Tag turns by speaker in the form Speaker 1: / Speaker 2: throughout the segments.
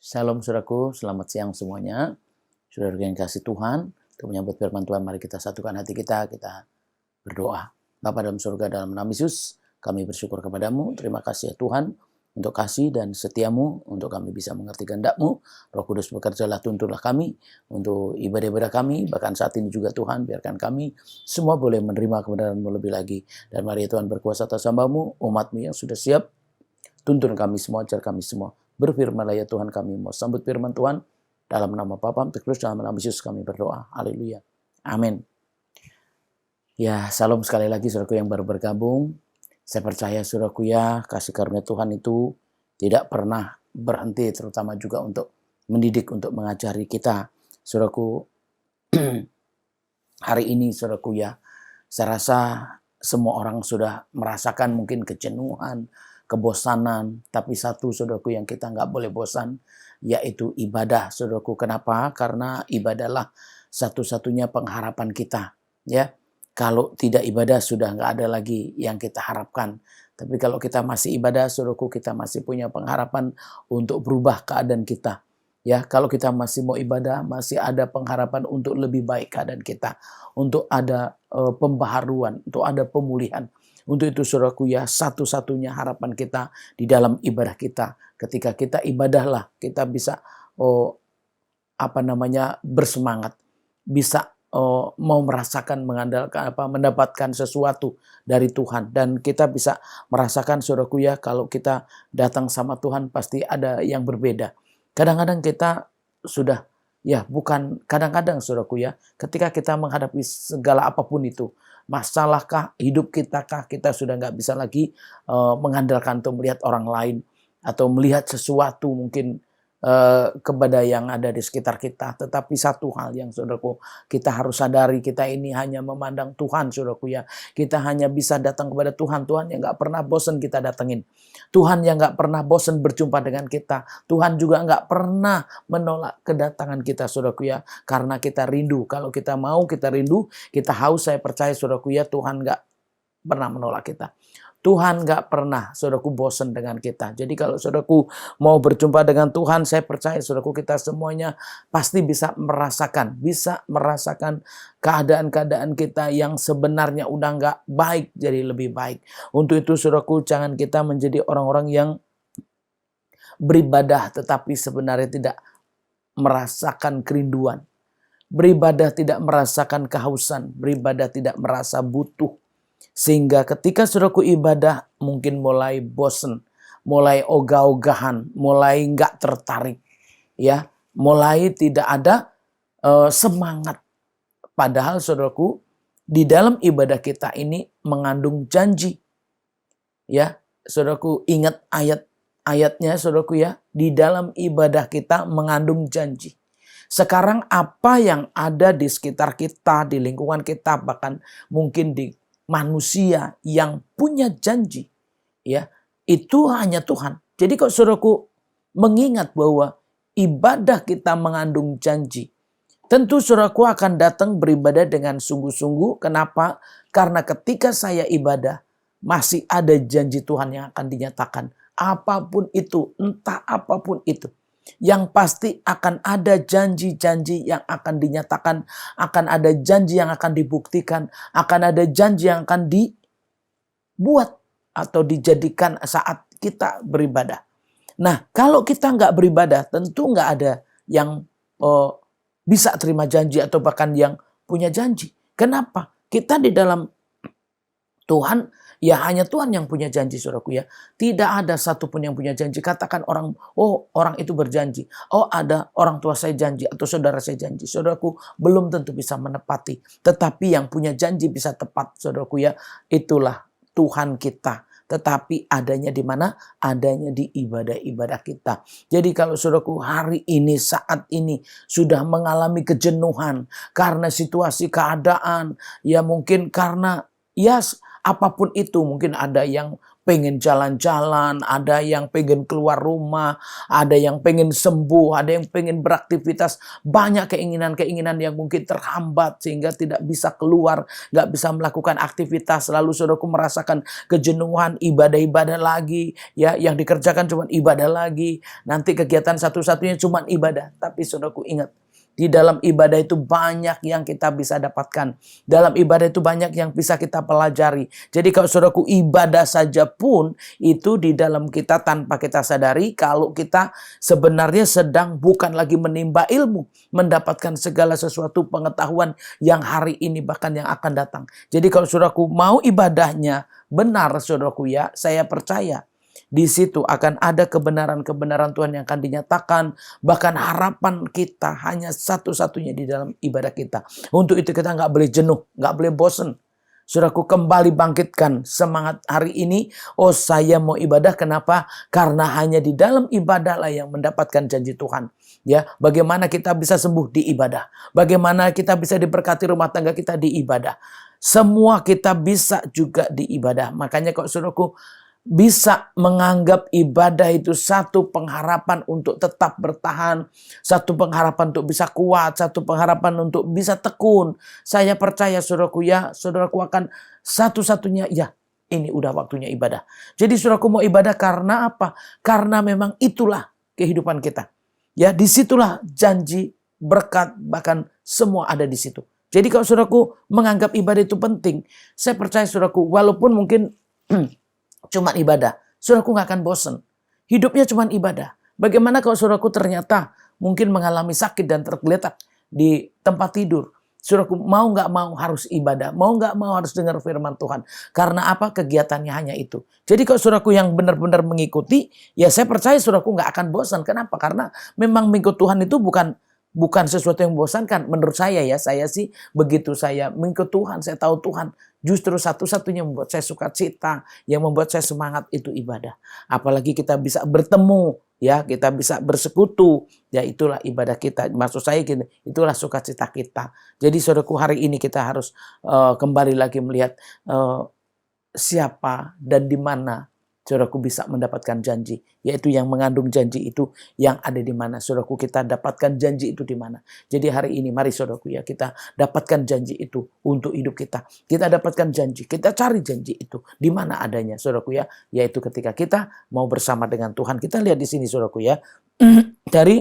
Speaker 1: Shalom saudaraku, selamat siang semuanya. Saudara yang kasih Tuhan, untuk menyambut firman Tuhan, mari kita satukan hati kita berdoa. Bapa dalam surga, dalam nama Yesus, kami bersyukur kepadamu. Terima kasih ya Tuhan, untuk kasih dan setiamu, untuk kami bisa mengerti kehendak-Mu. Roh Kudus bekerjalah, tuntunlah kami, untuk ibadah-ibadah kami, bahkan saat ini juga Tuhan, biarkan kami semua boleh menerima kebenaran-Mu lebih lagi. Dan mari Tuhan berkuasa atas hamba-Mu, umat-Mu yang sudah siap, tuntun kami semua, ajar kami semua. Berfirmanlah ya Tuhan, kami mau sambut firman Tuhan. Dalam nama Bapa, Terus dalam nama Yesus kami berdoa. Haleluya. Amin. Ya, salam sekali lagi saudaraku yang baru bergabung. Saya percaya saudaraku ya, kasih karunia Tuhan itu tidak pernah berhenti, terutama juga untuk mendidik, untuk mengajari kita. Saudaraku, hari ini saudaraku ya, saya rasa semua orang sudah merasakan mungkin kejenuhan, kebosanan, tapi satu saudaraku yang kita nggak boleh bosan, yaitu ibadah saudaraku. Kenapa? Karena ibadahlah satu-satunya pengharapan kita. Ya, kalau tidak ibadah sudah nggak ada lagi yang kita harapkan. Tapi kalau kita masih ibadah saudaraku, kita masih punya pengharapan untuk berubah keadaan kita. Ya, kalau kita masih mau ibadah, masih ada pengharapan untuk lebih baik keadaan kita, untuk ada pembaharuan, untuk ada pemulihan. Untuk itu saudaraku ya, satu-satunya harapan kita di dalam ibadah kita. Ketika kita ibadahlah, kita bisa bersemangat, bisa mau merasakan, mengandalkan mendapatkan sesuatu dari Tuhan. Dan kita bisa merasakan saudaraku ya, kalau kita datang sama Tuhan pasti ada yang berbeda. Kadang-kadang kita sudah bukan kadang-kadang saudaraku ya, ketika kita menghadapi segala apapun itu, masalahkah, hidup kita sudah nggak bisa lagi mengandalkan atau melihat orang lain, atau melihat sesuatu mungkin kepada yang ada di sekitar kita. Tetapi satu hal yang saudaraku kita harus sadari, kita ini hanya memandang Tuhan saudaraku ya. Kita hanya bisa datang kepada Tuhan yang nggak pernah bosan kita datengin. Tuhan yang nggak pernah bosan berjumpa dengan kita. Tuhan juga nggak pernah menolak kedatangan kita saudaraku ya. Karena kita rindu. Kalau kita mau, kita rindu, kita haus, saya percaya saudaraku ya, Tuhan nggak pernah menolak kita. Tuhan gak pernah saudaraku bosan dengan kita. Jadi kalau saudaraku mau berjumpa dengan Tuhan, saya percaya saudaraku kita semuanya pasti bisa merasakan keadaan-keadaan kita yang sebenarnya udah gak baik jadi lebih baik. Untuk itu saudaraku, jangan kita menjadi orang-orang yang beribadah tetapi sebenarnya tidak merasakan kerinduan. Beribadah tidak merasakan kehausan, beribadah tidak merasa butuh. Sehingga ketika saudaraku ibadah mungkin mulai bosen, mulai ogah-ogahan, mulai nggak tertarik, ya, mulai tidak ada semangat. Padahal saudaraku, di dalam ibadah kita ini mengandung janji. Ya, saudaraku ingat ayat-ayatnya saudaraku ya, di dalam ibadah kita mengandung janji. Sekarang apa yang ada di sekitar kita, di lingkungan kita, bahkan mungkin di manusia yang punya janji, ya, itu hanya Tuhan. Jadi kalau saudaraku mengingat bahwa ibadah kita mengandung janji, tentu saudaraku akan datang beribadah dengan sungguh-sungguh. Kenapa? Karena ketika saya ibadah, masih ada janji Tuhan yang akan dinyatakan. Apapun itu, entah apapun itu. Yang pasti akan ada janji-janji yang akan dinyatakan, akan ada janji yang akan dibuktikan, akan ada janji yang akan dibuat atau dijadikan saat kita beribadah. Nah, kalau kita nggak beribadah, tentu nggak ada yang bisa terima janji atau bahkan yang punya janji. Kenapa? Kita di dalam Tuhan, ya hanya Tuhan yang punya janji saudaraku ya. Tidak ada satupun yang punya janji. Katakan orang itu berjanji. Oh, ada orang tua saya janji atau saudara saya janji. Saudaraku belum tentu bisa menepati. Tetapi yang punya janji bisa tepat saudaraku ya. Itulah Tuhan kita. Tetapi adanya di mana? Adanya di ibadah-ibadah kita. Jadi kalau saudaraku hari ini, saat ini sudah mengalami kejenuhan karena situasi keadaan, ya mungkin karena apapun itu, mungkin ada yang pengen jalan-jalan, ada yang pengen keluar rumah, ada yang pengen sembuh, ada yang pengen beraktivitas. Banyak keinginan-keinginan yang mungkin terhambat sehingga tidak bisa keluar, nggak bisa melakukan aktivitas. Lalu saudaraku merasakan kejenuhan, ibadah-ibadah lagi, ya yang dikerjakan cuma ibadah lagi. Nanti kegiatan satu-satunya cuma ibadah. Tapi saudaraku ingat, di dalam ibadah itu banyak yang kita bisa dapatkan. Dalam ibadah itu banyak yang bisa kita pelajari. Jadi kalau saudaraku ibadah saja pun itu di dalam kita tanpa kita sadari kalau kita sebenarnya sedang bukan lagi menimba ilmu. Mendapatkan segala sesuatu pengetahuan yang hari ini bahkan yang akan datang. Jadi kalau saudaraku mau ibadahnya benar saudaraku ya, saya percaya di situ akan ada kebenaran-kebenaran Tuhan yang akan dinyatakan. Bahkan harapan kita hanya satu-satunya di dalam ibadah kita. Untuk itu kita nggak boleh jenuh, nggak boleh bosan. Saudaraku kembali bangkitkan semangat hari ini. Oh saya mau ibadah, kenapa? Karena hanya di dalam ibadah lah yang mendapatkan janji Tuhan. Ya, bagaimana kita bisa sembuh di ibadah. Bagaimana kita bisa diberkati rumah tangga kita di ibadah. Semua kita bisa juga di ibadah. Makanya kok saudaraku bisa menganggap ibadah itu satu pengharapan untuk tetap bertahan, satu pengharapan untuk bisa kuat, satu pengharapan untuk bisa tekun. Saya percaya saudaraku ya, saudaraku akan satu-satunya ya, ini udah waktunya ibadah. Jadi saudaraku mau ibadah karena apa? Karena memang itulah kehidupan kita. Ya, disitulah janji, berkat, bahkan semua ada di situ. Jadi kalau saudaraku menganggap ibadah itu penting, saya percaya saudaraku walaupun mungkin cuma ibadah, saudaraku nggak akan bosan. Hidupnya cuma ibadah. Bagaimana kalau saudaraku ternyata mungkin mengalami sakit dan tergeletak di tempat tidur. Saudaraku mau nggak mau harus ibadah, mau nggak mau harus dengar firman Tuhan. Karena apa? Kegiatannya hanya itu. Jadi kalau saudaraku yang benar-benar mengikuti, ya saya percaya saudaraku nggak akan bosan. Kenapa? Karena memang mengikut Tuhan itu bukan sesuatu yang membosankan. Menurut saya ya, saya sih begitu saya mengikut Tuhan, saya tahu Tuhan. Justru satu-satunya membuat saya sukacita, yang membuat saya semangat itu ibadah. Apalagi kita bisa bertemu, ya kita bisa bersekutu, ya itulah ibadah kita. Maksud saya gini, itulah sukacita kita. Jadi saudaraku hari ini kita harus kembali lagi melihat siapa dan di mana saudaraku bisa mendapatkan janji, yaitu yang mengandung janji itu yang ada di mana. Saudaraku kita dapatkan janji itu di mana. Jadi hari ini mari saudaraku ya kita dapatkan janji itu untuk hidup kita. Kita dapatkan janji, kita cari janji itu di mana adanya saudaraku ya, yaitu ketika kita mau bersama dengan Tuhan. Kita lihat di sini saudaraku ya. Dari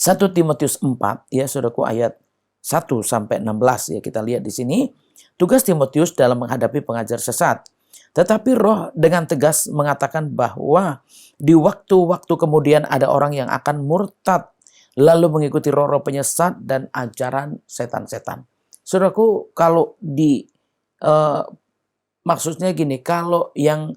Speaker 1: 1 Timotius 4 ya saudaraku ayat 1 sampai 16 ya kita lihat di sini. Tugas Timotius dalam menghadapi pengajar sesat. Tetapi Roh dengan tegas mengatakan bahwa di waktu-waktu kemudian ada orang yang akan murtad lalu mengikuti roh-roh penyesat dan ajaran setan-setan. Saudaraku, kalau maksudnya gini, kalau yang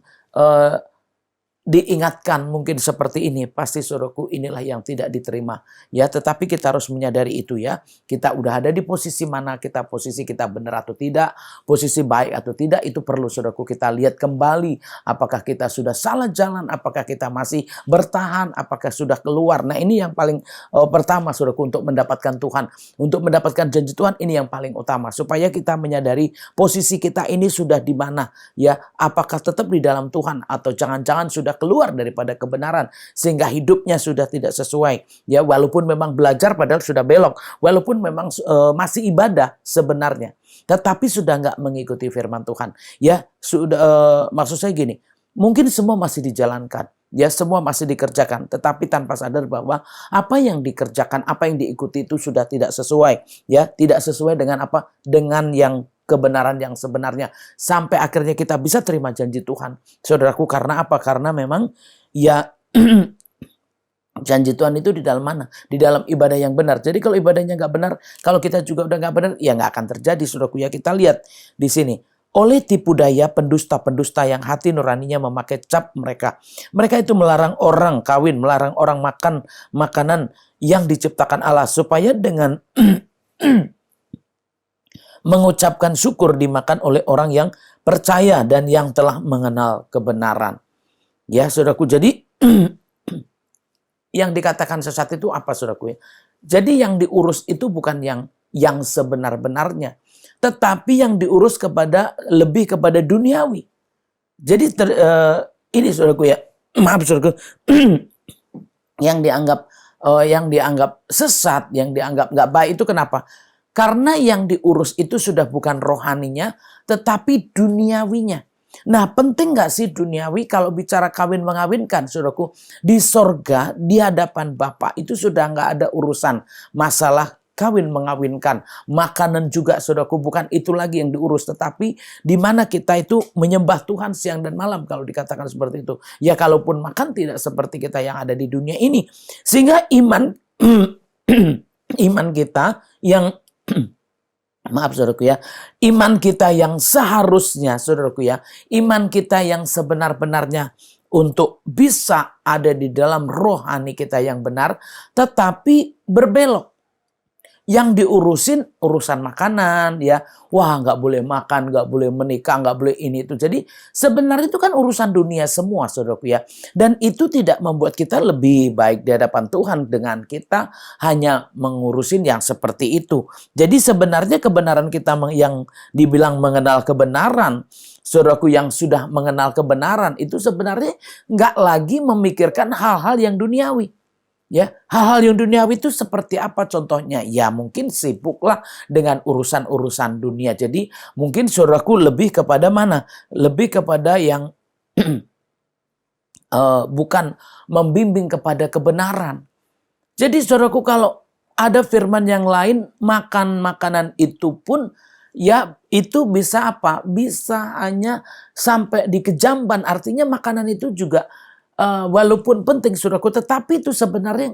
Speaker 1: diingatkan mungkin seperti ini, pasti saudaraku inilah yang tidak diterima. Ya, tetapi kita harus menyadari itu ya. Kita udah ada di posisi mana, posisi kita benar atau tidak, posisi baik atau tidak, itu perlu saudaraku kita lihat kembali. Apakah kita sudah salah jalan, apakah kita masih bertahan, apakah sudah keluar. Nah ini yang paling pertama saudaraku untuk mendapatkan Tuhan. Untuk mendapatkan janji Tuhan ini yang paling utama. Supaya kita menyadari posisi kita ini sudah di mana. Ya, apakah tetap di dalam Tuhan atau jangan-jangan sudah keluar daripada kebenaran sehingga hidupnya sudah tidak sesuai ya, walaupun memang belajar padahal sudah belok, walaupun memang masih ibadah sebenarnya tetapi sudah nggak mengikuti firman Tuhan ya. Sudah maksud saya gini, mungkin semua masih dijalankan ya, semua masih dikerjakan tetapi tanpa sadar bahwa apa yang dikerjakan, apa yang diikuti itu sudah tidak sesuai ya, tidak sesuai dengan apa, dengan yang kebenaran yang sebenarnya. Sampai akhirnya kita bisa terima janji Tuhan. Saudaraku, karena apa? Karena memang ya janji Tuhan itu di dalam mana? Di dalam ibadah yang benar. Jadi kalau ibadahnya nggak benar, kalau kita juga udah nggak benar, ya nggak akan terjadi saudaraku ya. Kita lihat di sini. Oleh tipu daya pendusta-pendusta yang hati nuraninya memakai cap mereka. Mereka itu melarang orang kawin, melarang orang makan makanan yang diciptakan Allah supaya dengan mengucapkan syukur dimakan oleh orang yang percaya dan yang telah mengenal kebenaran. Ya, saudaraku, jadi yang dikatakan sesat itu apa, saudaraku? Jadi yang diurus itu bukan yang sebenar-benarnya, tetapi yang diurus lebih kepada duniawi. Jadi ini saudaraku ya, maaf saudaraku, yang dianggap sesat, yang dianggap nggak baik itu kenapa? Karena yang diurus itu sudah bukan rohaninya, tetapi duniawinya. Nah, penting nggak sih duniawi kalau bicara kawin mengawinkan, saudaraku? Di sorga, di hadapan Bapa itu sudah nggak ada urusan masalah kawin mengawinkan. Makanan juga, saudaraku, bukan itu lagi yang diurus, tetapi di mana kita itu menyembah Tuhan siang dan malam kalau dikatakan seperti itu. Ya kalaupun makan tidak seperti kita yang ada di dunia ini. Sehingga iman iman kita yang maaf saudaraku ya, iman kita yang seharusnya saudaraku ya, iman kita yang sebenar-benarnya untuk bisa ada di dalam rohani kita yang benar, tetapi berbelok. Yang diurusin urusan makanan ya, wah nggak boleh makan, nggak boleh menikah, nggak boleh ini itu. Jadi sebenarnya itu kan urusan dunia semua saudaraku ya. Dan itu tidak membuat kita lebih baik di hadapan Tuhan dengan kita hanya mengurusin yang seperti itu. Jadi sebenarnya kebenaran kita yang dibilang mengenal kebenaran, saudaraku yang sudah mengenal kebenaran itu sebenarnya nggak lagi memikirkan hal-hal yang duniawi. Ya, hal-hal yang duniawi itu seperti apa contohnya? Ya, mungkin sibuklah dengan urusan-urusan dunia. Jadi, mungkin saudaraku lebih kepada mana? Lebih kepada yang bukan membimbing kepada kebenaran. Jadi, saudaraku kalau ada firman yang lain, makan makanan itu pun ya itu bisa apa? Bisa hanya sampai di kejamban. Artinya makanan itu juga walaupun penting saudaraku, tetapi itu sebenarnya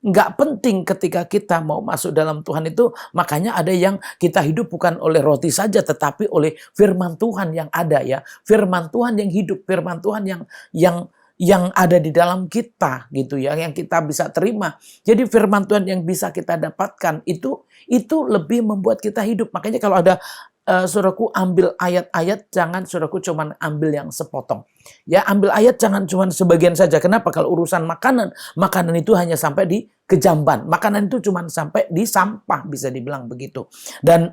Speaker 1: nggak penting ketika kita mau masuk dalam Tuhan itu. Makanya ada yang kita hidup bukan oleh roti saja, tetapi oleh firman Tuhan yang ada ya, firman Tuhan yang hidup, firman Tuhan yang ada di dalam kita gitu ya, yang kita bisa terima. Jadi firman Tuhan yang bisa kita dapatkan itu lebih membuat kita hidup. Makanya kalau ada saudaraku ambil ayat-ayat, jangan saudaraku cuman ambil yang sepotong. Ya, ambil ayat jangan cuman sebagian saja. Kenapa? Kalau urusan makanan itu hanya sampai di kejamban. Makanan itu cuman sampai di sampah, bisa dibilang begitu. Dan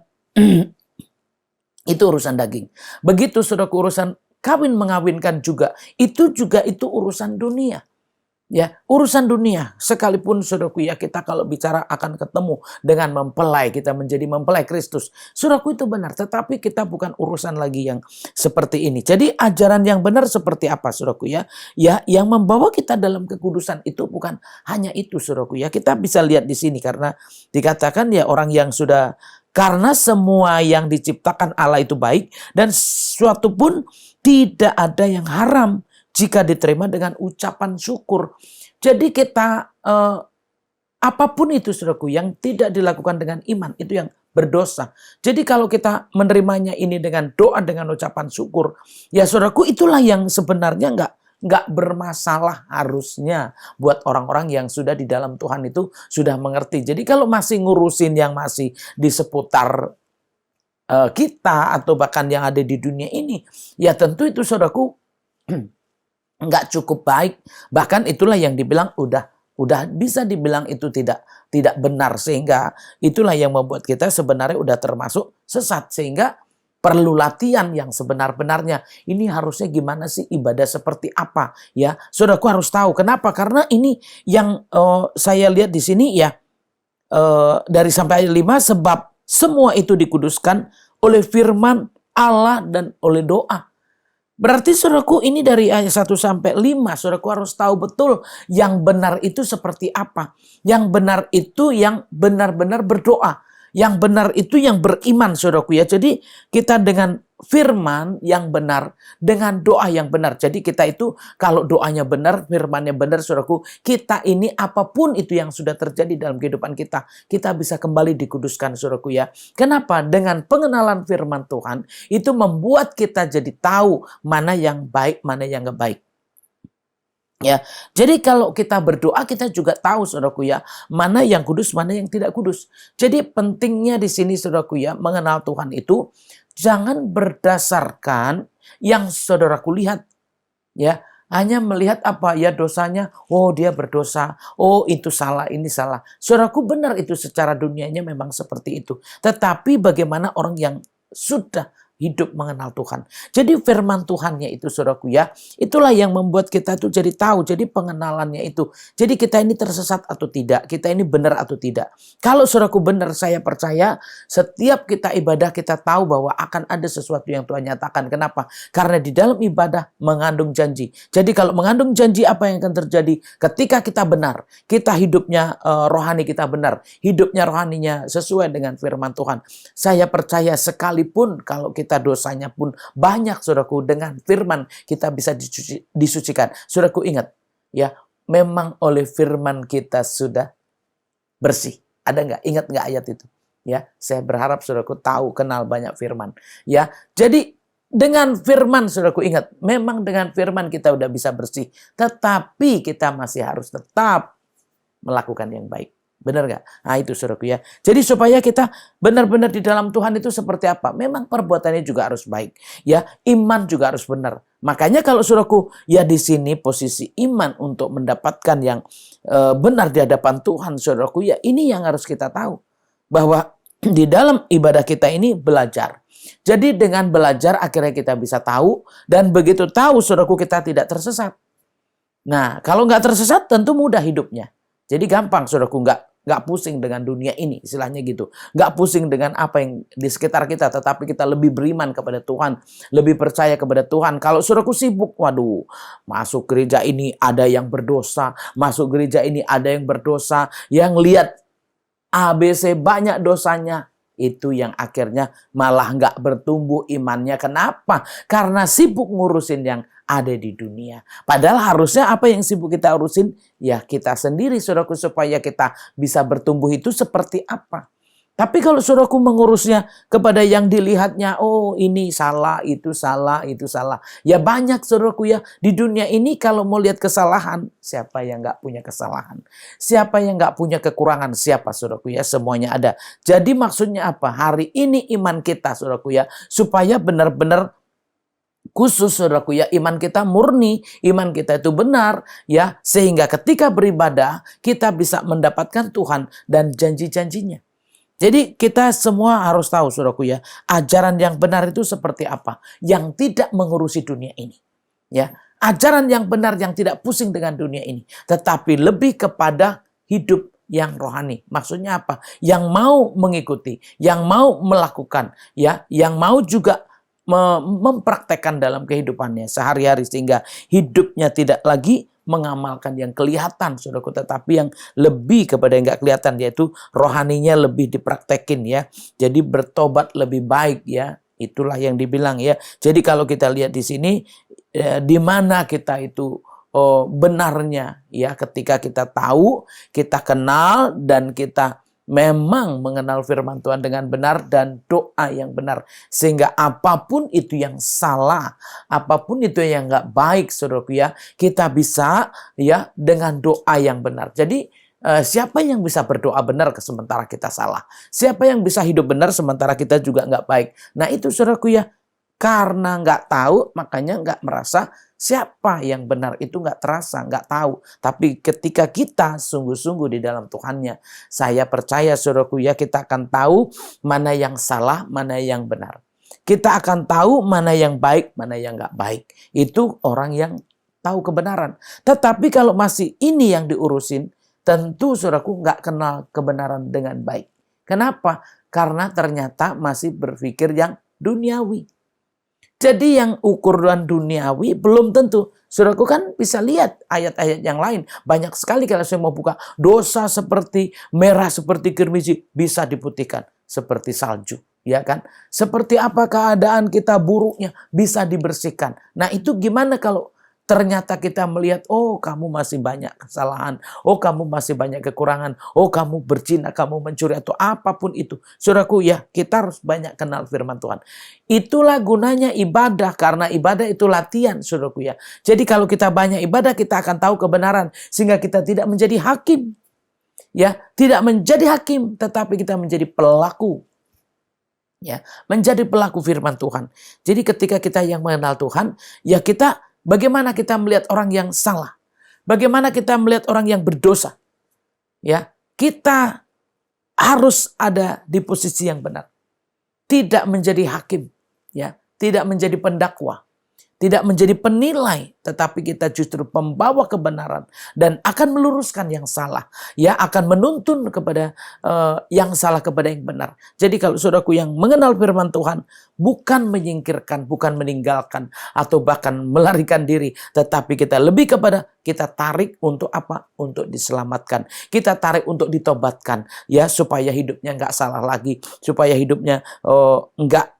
Speaker 1: itu urusan daging. Begitu saudaraku urusan kawin mengawinkan juga itu urusan dunia. Ya, urusan dunia. Sekalipun saudaraku ya, kita kalau bicara akan ketemu dengan mempelai, kita menjadi mempelai Kristus. Saudaraku itu benar, tetapi kita bukan urusan lagi yang seperti ini. Jadi ajaran yang benar seperti apa saudaraku ya? Ya, yang membawa kita dalam kekudusan itu bukan hanya itu saudaraku ya. Kita bisa lihat di sini karena dikatakan ya orang yang sudah, karena semua yang diciptakan Allah itu baik dan suatu pun tidak ada yang haram jika diterima dengan ucapan syukur. Jadi kita apapun itu saudaraku yang tidak dilakukan dengan iman itu yang berdosa. Jadi kalau kita menerimanya ini dengan doa, dengan ucapan syukur, ya saudaraku itulah yang sebenarnya nggak bermasalah harusnya buat orang-orang yang sudah di dalam Tuhan itu sudah mengerti. Jadi kalau masih ngurusin yang masih di seputar kita atau bahkan yang ada di dunia ini, ya tentu itu saudaraku nggak cukup baik, bahkan itulah yang dibilang udah bisa dibilang itu tidak benar, sehingga itulah yang membuat kita sebenarnya udah termasuk sesat, sehingga perlu latihan yang sebenar-benarnya. Ini harusnya gimana sih, ibadah seperti apa ya, saudaraku harus tahu. Kenapa? Karena ini yang saya lihat di sini ya, dari sampai ayat 5, sebab semua itu dikuduskan oleh firman Allah dan oleh doa. Berarti saudaraku ini dari ayat 1 sampai 5, saudaraku harus tahu betul yang benar itu seperti apa. Yang benar itu yang benar-benar berdoa. Yang benar itu yang beriman saudaraku ya. Jadi kita dengan firman yang benar, dengan doa yang benar. Jadi kita itu kalau doanya benar, firmannya benar saudaraku, kita ini apapun itu yang sudah terjadi dalam kehidupan kita, kita bisa kembali dikuduskan saudaraku ya. Kenapa? Dengan pengenalan firman Tuhan itu membuat kita jadi tahu mana yang baik, mana yang gak baik. Ya, jadi kalau kita berdoa kita juga tahu saudaraku ya, mana yang kudus, mana yang tidak kudus. Jadi pentingnya di sini saudaraku ya, mengenal Tuhan itu jangan berdasarkan yang saudaraku lihat ya, hanya melihat apa ya dosanya, oh dia berdosa, oh itu salah, ini salah. Saudaraku benar itu secara dunianya memang seperti itu. Tetapi bagaimana orang yang sudah hidup mengenal Tuhan. Jadi firman Tuhannya itu saudaraku ya, itulah yang membuat kita itu jadi tahu, jadi pengenalannya itu. Jadi kita ini tersesat atau tidak, kita ini benar atau tidak. Kalau saudaraku benar, saya percaya setiap kita ibadah kita tahu bahwa akan ada sesuatu yang Tuhan nyatakan. Kenapa? Karena di dalam ibadah mengandung janji. Jadi kalau mengandung janji, apa yang akan terjadi? Ketika kita benar, kita hidupnya rohani kita benar, hidupnya rohaninya sesuai dengan firman Tuhan. Saya percaya sekalipun kalau kita dosanya pun banyak, saudaraku, dengan firman kita bisa disucikan. Saudaraku ingat, ya, memang oleh firman kita sudah bersih. Ada nggak? Ingat nggak ayat itu? Ya, saya berharap saudaraku tahu, kenal banyak firman. Ya, jadi dengan firman, saudaraku ingat, memang dengan firman kita udah bisa bersih. Tetapi kita masih harus tetap melakukan yang baik. Benar nggak? Nah itu saudaraku ya. Jadi supaya kita benar-benar di dalam Tuhan itu seperti apa? Memang perbuatannya juga harus baik. Ya, iman juga harus benar. Makanya kalau saudaraku ya di sini posisi iman untuk mendapatkan yang benar di hadapan Tuhan, saudaraku ya, ini yang harus kita tahu. Bahwa di dalam ibadah kita ini belajar. Jadi dengan belajar akhirnya kita bisa tahu, dan begitu tahu saudaraku kita tidak tersesat. Nah kalau nggak tersesat tentu mudah hidupnya. Jadi gampang saudaraku, nggak pusing dengan dunia ini, istilahnya gitu. Nggak pusing dengan apa yang di sekitar kita, tetapi kita lebih beriman kepada Tuhan, lebih percaya kepada Tuhan. Kalau saudaraku sibuk, waduh, masuk gereja ini ada yang berdosa, masuk gereja ini ada yang berdosa, yang lihat ABC banyak dosanya. Itu yang akhirnya malah nggak bertumbuh imannya. Kenapa? Karena sibuk ngurusin yang ada di dunia. Padahal harusnya apa yang sibuk kita urusin? Ya kita sendiri, saudaraku, supaya kita bisa bertumbuh itu seperti apa. Tapi kalau saudaraku mengurusnya kepada yang dilihatnya, oh ini salah, itu salah, itu salah. Ya banyak saudaraku ya, di dunia ini kalau mau lihat kesalahan, siapa yang nggak punya kesalahan? Siapa yang nggak punya kekurangan? Siapa saudaraku ya? Semuanya ada. Jadi maksudnya apa? Hari ini iman kita saudaraku ya, supaya benar-benar khusus saudaraku ya, iman kita murni, iman kita itu benar ya, sehingga ketika beribadah kita bisa mendapatkan Tuhan dan janji-janjinya. Jadi kita semua harus tahu saudaraku ya, ajaran yang benar itu seperti apa, yang tidak mengurusi dunia ini. Ya, ajaran yang benar yang tidak pusing dengan dunia ini, tetapi lebih kepada hidup yang rohani. Maksudnya apa? Yang mau mengikuti, yang mau melakukan, ya, yang mau juga mempraktekkan dalam kehidupannya sehari-hari, sehingga hidupnya tidak lagi mengamalkan yang kelihatan saudaraku, tetapi yang lebih kepada yang nggak kelihatan, yaitu rohaninya lebih dipraktekin ya. Jadi bertobat lebih baik ya. Itulah yang dibilang ya. Jadi kalau kita lihat di sini di mana kita itu benarnya ya, ketika kita tahu, kita kenal, dan kita memang mengenal firman Tuhan dengan benar dan doa yang benar. Sehingga apapun itu yang salah, apapun itu yang nggak baik saudaraku ya, kita bisa ya dengan doa yang benar. Jadi siapa yang bisa berdoa benar sementara kita salah? Siapa yang bisa hidup benar sementara kita juga nggak baik? Nah itu saudaraku ya, karena nggak tahu makanya nggak merasa siapa yang benar, itu nggak terasa, nggak tahu. Tapi ketika kita sungguh-sungguh di dalam Tuhannya, saya percaya saudaraku ya, kita akan tahu mana yang salah, mana yang benar. Kita akan tahu mana yang baik, mana yang nggak baik. Itu orang yang tahu kebenaran. Tetapi kalau masih ini yang diurusin, tentu saudaraku nggak kenal kebenaran dengan baik. Kenapa? Karena ternyata masih berpikir yang duniawi. Jadi yang ukuran duniawi belum tentu. Saudaraku kan bisa lihat ayat-ayat yang lain. Banyak sekali kalau saya mau buka. Dosa seperti merah, seperti kirmizi bisa diputihkan. Seperti salju. Ya kan? Seperti apa keadaan kita buruknya bisa dibersihkan. Nah itu gimana kalau ternyata kita melihat, oh kamu masih banyak kesalahan, oh kamu masih banyak kekurangan, oh kamu berzina, kamu mencuri, atau apapun itu. Saudaraku ya, kita harus banyak kenal firman Tuhan. Itulah gunanya ibadah, karena ibadah itu latihan saudaraku ya. Jadi kalau kita banyak ibadah, kita akan tahu kebenaran, sehingga kita tidak menjadi hakim. Ya, tidak menjadi hakim, tetapi kita menjadi pelaku. Ya, menjadi pelaku firman Tuhan. Jadi ketika kita yang mengenal Tuhan, ya kita, bagaimana kita melihat orang yang salah? Bagaimana kita melihat orang yang berdosa? Ya, kita harus ada di posisi yang benar. Tidak menjadi hakim. ya, tidak menjadi pendakwa, tidak menjadi penilai, tetapi kita justru pembawa kebenaran dan akan meluruskan yang salah, ya, akan menuntun kepada yang salah kepada yang benar. Jadi kalau saudaraku yang mengenal firman Tuhan, bukan menyingkirkan, bukan meninggalkan, atau bahkan melarikan diri, tetapi kita lebih kepada kita tarik untuk apa? Untuk diselamatkan. Kita tarik untuk ditobatkan, ya, supaya hidupnya nggak salah lagi, supaya hidupnya nggak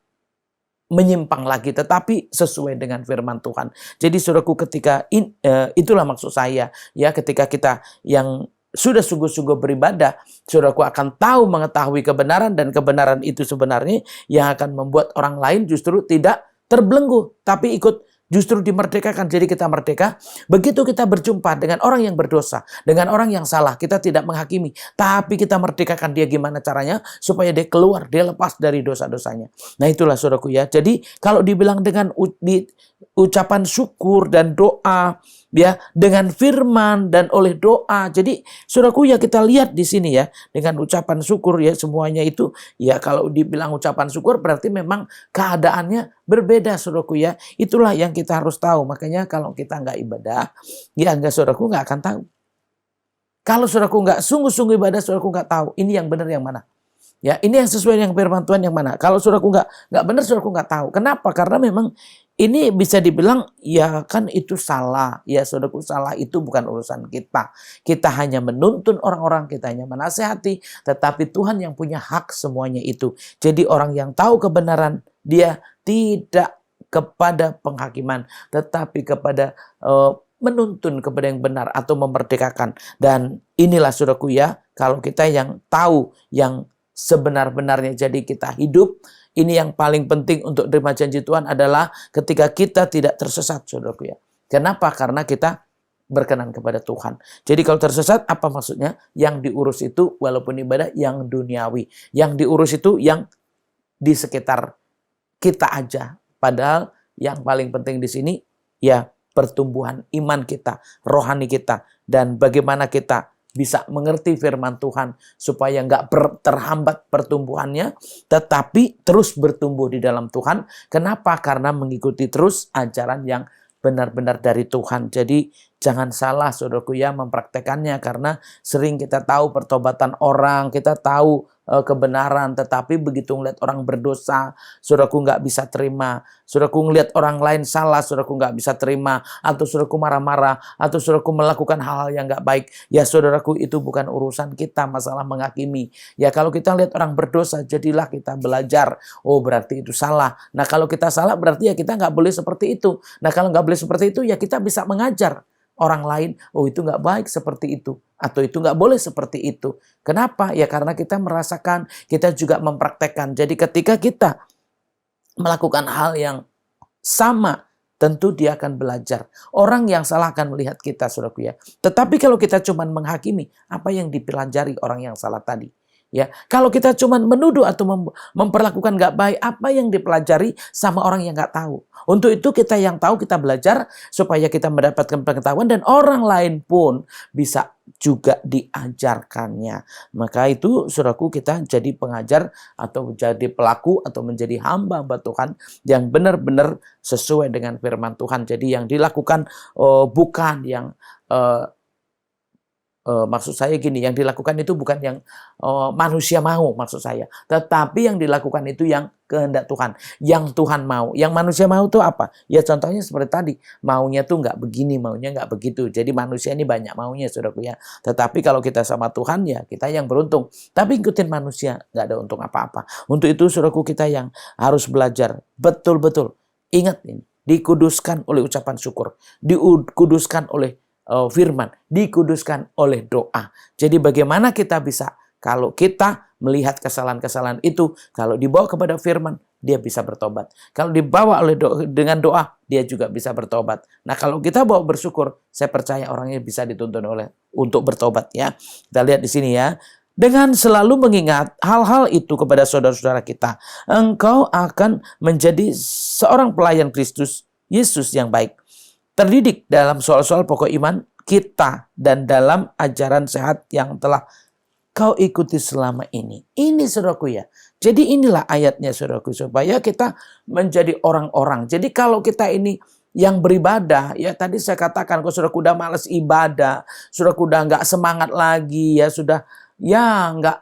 Speaker 1: menyimpang lagi, tetapi sesuai dengan firman Tuhan. Jadi saudaraku, ketika itulah maksud saya, ya, ketika kita yang sudah sungguh-sungguh beribadah, saudaraku akan tahu mengetahui kebenaran, dan kebenaran itu sebenarnya yang akan membuat orang lain justru tidak terbelenggu, tapi ikut justru dimerdekakan. Jadi kita merdeka. Begitu kita berjumpa dengan orang yang berdosa, dengan orang yang salah, kita tidak menghakimi, tapi kita merdekakan dia. Gimana caranya? Supaya dia keluar, dia lepas dari dosa-dosanya. Nah itulah saudaraku, ya. Jadi kalau dibilang dengan ucapan syukur dan doa, ya, dengan firman dan oleh doa. Jadi saudaraku, ya, kita lihat di sini, ya, dengan ucapan syukur, ya, semuanya itu, ya, kalau dibilang ucapan syukur berarti memang keadaannya berbeda, saudaraku, ya. Itulah yang kita harus tahu. Makanya kalau kita nggak ibadah, ya, saudaraku nggak akan tahu. Kalau saudaraku nggak sungguh-sungguh ibadah, saudaraku nggak tahu ini yang benar yang mana. Ya, ini yang sesuai dengan firman Tuhan yang mana. Kalau saudaraku nggak benar, saudaraku nggak tahu. Kenapa? Karena memang ini bisa dibilang, ya kan itu salah. Ya saudaraku, salah itu bukan urusan kita. Kita hanya menuntun orang-orang, kita hanya menasehati. Tetapi Tuhan yang punya hak semuanya itu. Jadi orang yang tahu kebenaran, dia tidak kepada penghakiman, tetapi kepada menuntun kepada yang benar atau memerdekakan. Dan inilah saudaraku, ya, kalau kita yang tahu yang sebenar-benarnya, jadi kita hidup. Ini yang paling penting untuk terima janji Tuhan adalah ketika kita tidak tersesat, saudaraku, ya. Kenapa? Karena kita berkenan kepada Tuhan. Jadi kalau tersesat, apa maksudnya? Yang diurus itu walaupun ibadah yang duniawi. Yang diurus itu yang di sekitar kita aja. Padahal yang paling penting di sini, ya, pertumbuhan iman kita, rohani kita, dan bagaimana kita bisa mengerti firman Tuhan supaya nggak terhambat pertumbuhannya, tetapi terus bertumbuh di dalam Tuhan. Kenapa? Karena mengikuti terus ajaran yang benar-benar dari Tuhan. Jadi jangan salah, saudaraku, ya, mempraktekannya, karena sering kita tahu pertobatan orang, kita tahu kebenaran, tetapi begitu ngeliat orang berdosa, saudaraku nggak bisa terima. Saudaraku ngeliat orang lain salah, saudaraku nggak bisa terima. Atau saudaraku marah-marah, atau saudaraku melakukan hal-hal yang nggak baik. Ya saudaraku, itu bukan urusan kita masalah menghakimi. Ya kalau kita lihat orang berdosa, jadilah kita belajar. Oh berarti itu salah. Nah kalau kita salah berarti ya kita nggak boleh seperti itu. Nah kalau nggak boleh seperti itu, ya kita bisa mengajar orang lain, oh itu nggak baik seperti itu, atau itu nggak boleh seperti itu. Kenapa? Ya karena kita merasakan, kita juga mempraktekkan. Jadi ketika kita melakukan hal yang sama, tentu dia akan belajar. Orang yang salah akan melihat kita, saudaraku, ya. Tetapi kalau kita cuma menghakimi, apa yang dipelajari orang yang salah tadi? Ya, kalau kita cuma menuduh atau memperlakukan nggak baik, apa yang dipelajari sama orang yang nggak tahu? Untuk itu kita yang tahu, kita belajar supaya kita mendapatkan pengetahuan dan orang lain pun bisa juga diajarkannya. Maka itu saudaraku, kita jadi pengajar atau jadi pelaku atau menjadi hamba-hamba Tuhan yang benar-benar sesuai dengan firman Tuhan. Jadi yang dilakukan bukan yang maksud saya gini, yang dilakukan itu bukan yang manusia mau, maksud saya. Tetapi yang dilakukan itu yang kehendak Tuhan, yang Tuhan mau. Yang manusia mau itu apa? Ya contohnya seperti tadi, maunya tuh nggak begini, maunya nggak begitu. Jadi manusia ini banyak maunya, saudaraku, ya. Tetapi kalau kita sama Tuhan, ya kita yang beruntung. Tapi ikutin manusia, nggak ada untung apa-apa. Untuk itu saudaraku, kita yang harus belajar betul-betul. Ingat ini, dikuduskan oleh ucapan syukur, dikuduskan oleh firman, dikuduskan oleh doa. Jadi bagaimana kita bisa, kalau kita melihat kesalahan-kesalahan itu, kalau dibawa kepada firman, dia bisa bertobat. Kalau dibawa oleh dengan doa, dia juga bisa bertobat. Nah kalau kita bawa bersyukur, saya percaya orangnya bisa dituntun untuk bertobat, ya. Kita lihat di sini, ya. Dengan selalu mengingat hal-hal itu kepada saudara-saudara kita, engkau akan menjadi seorang pelayan Kristus Yesus yang baik, terdidik dalam soal-soal pokok iman kita dan dalam ajaran sehat yang telah kau ikuti selama ini. Ini saudaraku, ya. Jadi inilah ayatnya saudaraku, supaya kita menjadi orang-orang. Jadi kalau kita ini yang beribadah, ya tadi saya katakan kalau saudaraku udah males ibadah, saudaraku udah nggak semangat lagi, ya sudah, ya nggak,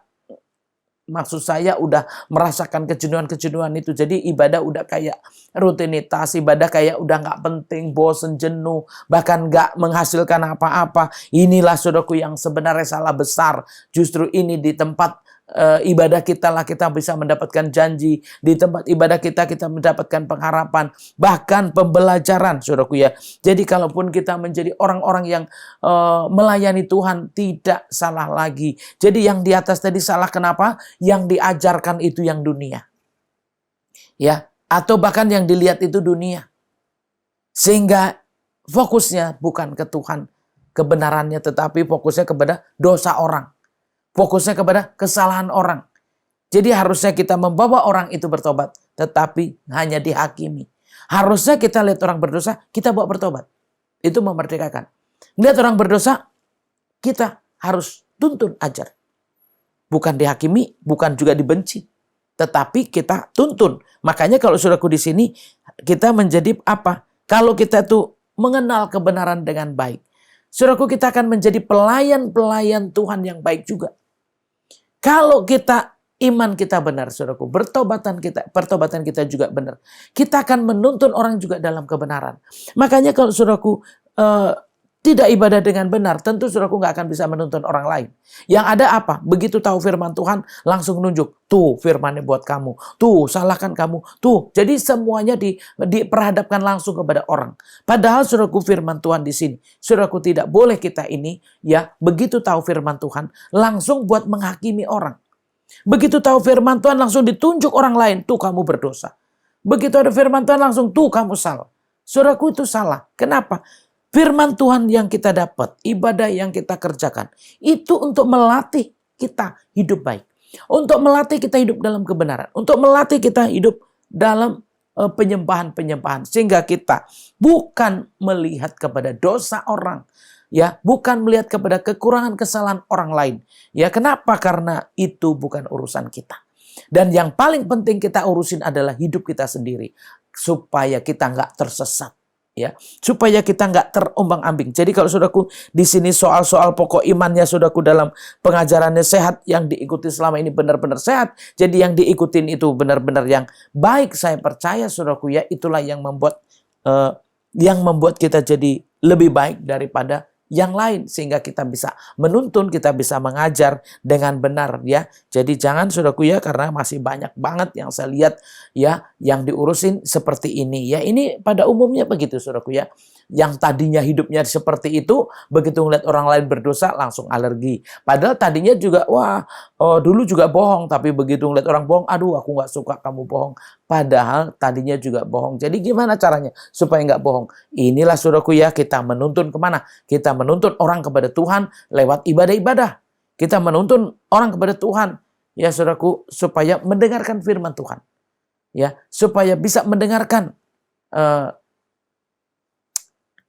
Speaker 1: maksud saya udah merasakan kejenuhan-kejenuhan itu. Jadi ibadah udah kayak rutinitas, ibadah kayak udah nggak penting, bosen, jenuh, bahkan nggak menghasilkan apa-apa. Inilah saudaraku yang sebenarnya salah besar. Justru ini di tempat ibadah kita lah kita bisa mendapatkan janji. Di tempat ibadah kita mendapatkan pengharapan, bahkan pembelajaran, saudaraku ya. Jadi kalaupun kita menjadi orang-orang yang melayani Tuhan, tidak salah lagi. Jadi yang di atas tadi salah kenapa? Yang diajarkan itu yang dunia. Ya, atau bahkan yang dilihat itu dunia. Sehingga fokusnya bukan ke Tuhan kebenarannya, tetapi fokusnya kepada dosa orang. Fokusnya kepada kesalahan orang. Jadi harusnya kita membawa orang itu bertobat, tetapi hanya dihakimi. Harusnya kita lihat orang berdosa, kita bawa bertobat. Itu memerdekakan. Lihat orang berdosa, kita harus tuntun ajar. Bukan dihakimi, bukan juga dibenci. Tetapi kita tuntun. Makanya kalau saudaraku di sini, kita menjadi apa? Kalau kita tuh mengenal kebenaran dengan baik. Saudaraku, kita akan menjadi pelayan-pelayan Tuhan yang baik juga. Kalau kita iman kita benar, saudaraku, pertobatan kita juga benar. Kita akan menuntun orang juga dalam kebenaran. Makanya kalau saudaraku tidak ibadah dengan benar, tentu saudaraku nggak akan bisa menuntun orang lain. Yang ada apa? Begitu tahu firman Tuhan, langsung nunjuk. Tuh firmannya buat kamu. Tuh salahkan kamu. Tuh. Jadi semuanya diperhadapkan langsung kepada orang. Padahal saudaraku firman Tuhan di sini. Saudaraku tidak boleh kita ini ya begitu tahu firman Tuhan, langsung buat menghakimi orang. Begitu tahu firman Tuhan langsung ditunjuk orang lain. Tuh kamu berdosa. Begitu ada firman Tuhan langsung tuh kamu salah. Saudaraku itu salah. Kenapa? Firman Tuhan yang kita dapat, ibadah yang kita kerjakan, itu untuk melatih kita hidup baik. Untuk melatih kita hidup dalam kebenaran. Untuk melatih kita hidup dalam penyembahan-penyembahan. Sehingga kita bukan melihat kepada dosa orang. Ya, bukan melihat kepada kekurangan kesalahan orang lain. Ya, kenapa? Karena itu bukan urusan kita. Dan yang paling penting kita urusin adalah hidup kita sendiri. Supaya kita nggak tersesat. Ya, supaya kita nggak terombang-ambing. Jadi kalau saudaraku di sini soal-soal pokok imannya saudaraku dalam pengajarannya sehat, yang diikuti selama ini benar-benar sehat. Jadi yang diikutin itu benar-benar yang baik. Saya percaya saudaraku ya, itulah yang membuat kita jadi lebih baik daripada yang lain, sehingga kita bisa menuntun, kita bisa mengajar dengan benar ya. Jadi jangan saudaraku ya, karena masih banyak banget yang saya lihat ya yang diurusin seperti ini ya. Ini pada umumnya begitu saudaraku ya. Yang tadinya hidupnya seperti itu, begitu ngeliat orang lain berdosa langsung alergi. Padahal tadinya juga dulu juga bohong, tapi begitu ngeliat orang bohong, aduh aku nggak suka kamu bohong. Padahal tadinya juga bohong. Jadi gimana caranya supaya nggak bohong? Inilah saudaraku ya, kita menuntun kemana? Kita menuntun orang kepada Tuhan lewat ibadah-ibadah. Kita menuntun orang kepada Tuhan ya saudaraku, supaya mendengarkan firman Tuhan. Ya, supaya bisa mendengarkan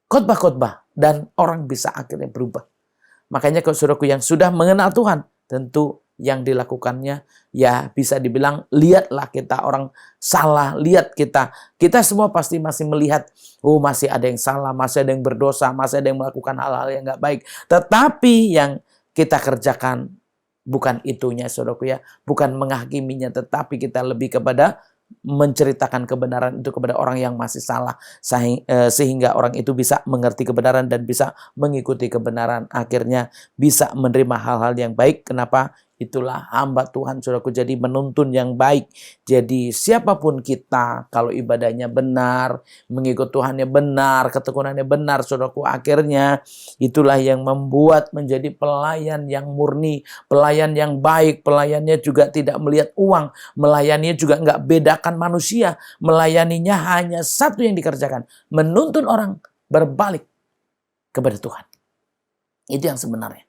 Speaker 1: khotbah-khotbah dan orang bisa akhirnya berubah. Makanya kalau saudaraku yang sudah mengenal Tuhan, tentu yang dilakukannya ya bisa dibilang, lihatlah kita orang salah, lihat kita semua pasti masih melihat, masih ada yang salah, masih ada yang berdosa, masih ada yang melakukan hal-hal yang nggak baik. Tetapi yang kita kerjakan bukan itunya saudaraku ya, bukan menghakiminya, tetapi kita lebih kepada menceritakan kebenaran itu kepada orang yang masih salah, sehingga orang itu bisa mengerti kebenaran dan bisa mengikuti kebenaran, akhirnya bisa menerima hal-hal yang baik. Kenapa? Itulah hamba Tuhan saudaraku, jadi menuntun yang baik. Jadi siapapun kita, kalau ibadahnya benar, mengikut Tuhannya benar, ketekunannya benar saudaraku, akhirnya itulah yang membuat menjadi pelayan yang murni, pelayan yang baik. Pelayannya juga tidak melihat uang, melayaninya juga nggak bedakan manusia, melayaninya hanya satu yang dikerjakan, menuntun orang berbalik kepada Tuhan. Itu yang sebenarnya.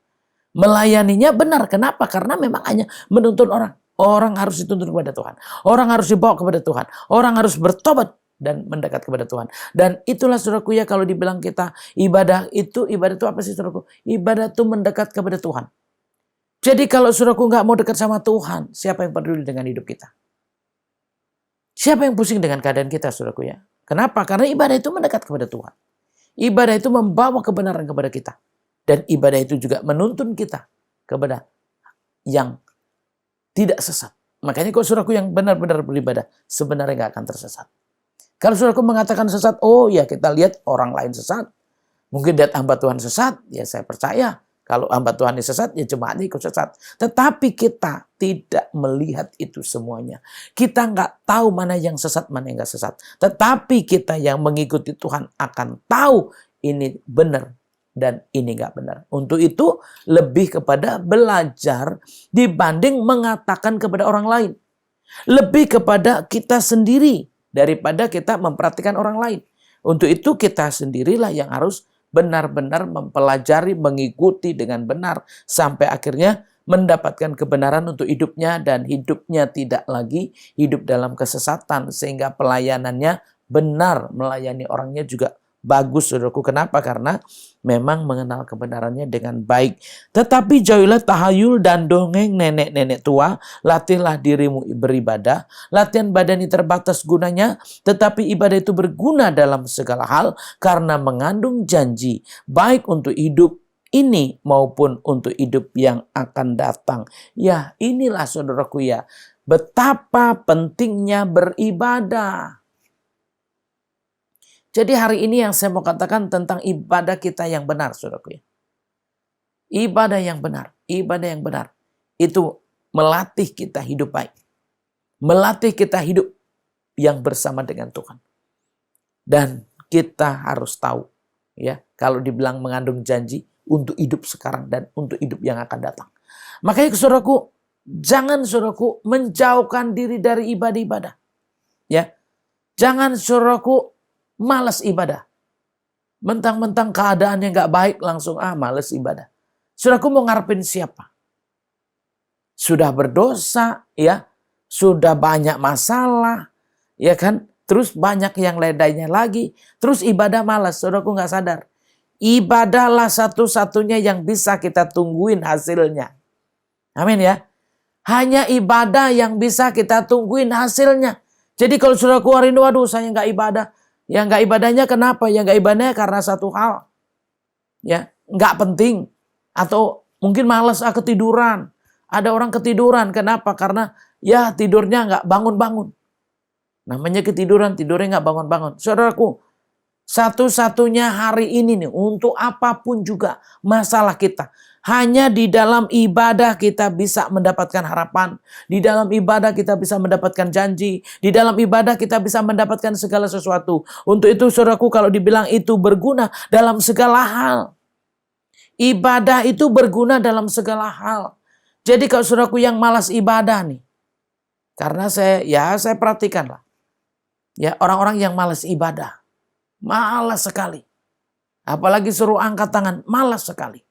Speaker 1: Melayaninya benar. Kenapa? Karena memang hanya menuntun orang. Orang harus dituntun kepada Tuhan. Orang harus dibawa kepada Tuhan. Orang harus bertobat dan mendekat kepada Tuhan. Dan itulah saudaraku ya, kalau dibilang kita ibadah itu apa sih saudaraku? Ibadah itu mendekat kepada Tuhan. Jadi kalau saudaraku nggak mau dekat sama Tuhan, siapa yang peduli dengan hidup kita? Siapa yang pusing dengan keadaan kita, saudaraku ya? Kenapa? Karena ibadah itu mendekat kepada Tuhan. Ibadah itu membawa kebenaran kepada kita. Dan ibadah itu juga menuntun kita kepada yang tidak sesat. Makanya kalau saudaraku yang benar-benar beribadah, sebenarnya nggak akan tersesat. Kalau saudaraku mengatakan sesat, oh ya kita lihat orang lain sesat. Mungkin lihat hamba Tuhan sesat, ya saya percaya. Kalau hamba Tuhan ini sesat, ya jemaatnya ikut sesat. Tetapi kita tidak melihat itu semuanya. Kita nggak tahu mana yang sesat, mana yang nggak sesat. Tetapi kita yang mengikuti Tuhan akan tahu ini benar dan ini nggak benar. Untuk itu lebih kepada belajar dibanding mengatakan kepada orang lain. Lebih kepada kita sendiri daripada kita memperhatikan orang lain. Untuk itu kita sendirilah yang harus benar-benar mempelajari, mengikuti dengan benar sampai akhirnya mendapatkan kebenaran untuk hidupnya dan hidupnya tidak lagi hidup dalam kesesatan sehingga pelayanannya benar, melayani orangnya juga bagus, saudaraku. Kenapa? Karena memang mengenal kebenarannya dengan baik. Tetapi jauhilah tahayul dan dongeng nenek-nenek tua, latihlah dirimu beribadah. Latihan badan ini terbatas gunanya, tetapi ibadah itu berguna dalam segala hal karena mengandung janji, baik untuk hidup ini maupun untuk hidup yang akan datang. Ya, inilah saudaraku ya, betapa pentingnya beribadah. Jadi hari ini yang saya mau katakan tentang ibadah kita yang benar, saudaraku ya. Ibadah yang benar, ibadah yang benar. Itu melatih kita hidup baik. Melatih kita hidup yang bersama dengan Tuhan. Dan kita harus tahu, ya, kalau dibilang mengandung janji untuk hidup sekarang dan untuk hidup yang akan datang. Makanya saudaraku, jangan saudaraku menjauhkan diri dari ibadah-ibadah. Ya. Jangan saudaraku malas ibadah. Mentang-mentang keadaannya nggak baik langsung malas ibadah. Saudaraku mau ngarepin siapa? Sudah berdosa, ya, sudah banyak masalah, ya kan? Terus banyak yang ledainya lagi, terus ibadah malas. Saudaraku nggak sadar. Ibadahlah satu-satunya yang bisa kita tungguin hasilnya. Amin ya. Hanya ibadah yang bisa kita tungguin hasilnya. Jadi kalau saudaraku hari ini, waduh saya nggak ibadah. Ya nggak ibadahnya kenapa? Ya nggak ibadahnya karena satu hal. Ya nggak penting. Atau mungkin malas ketiduran. Ada orang ketiduran. Kenapa? Karena ya tidurnya nggak bangun-bangun. Namanya ketiduran, tidurnya nggak bangun-bangun. Saudaraku, satu-satunya hari ini nih untuk apapun juga masalah kita. Hanya di dalam ibadah kita bisa mendapatkan harapan. Di dalam ibadah kita bisa mendapatkan janji. Di dalam ibadah kita bisa mendapatkan segala sesuatu. Untuk itu saudaraku kalau dibilang itu berguna dalam segala hal. Ibadah itu berguna dalam segala hal. Jadi kalau saudaraku yang malas ibadah nih. Karena saya perhatikan lah. Ya orang-orang yang malas ibadah. Malas sekali. Apalagi suruh angkat tangan. Malas sekali.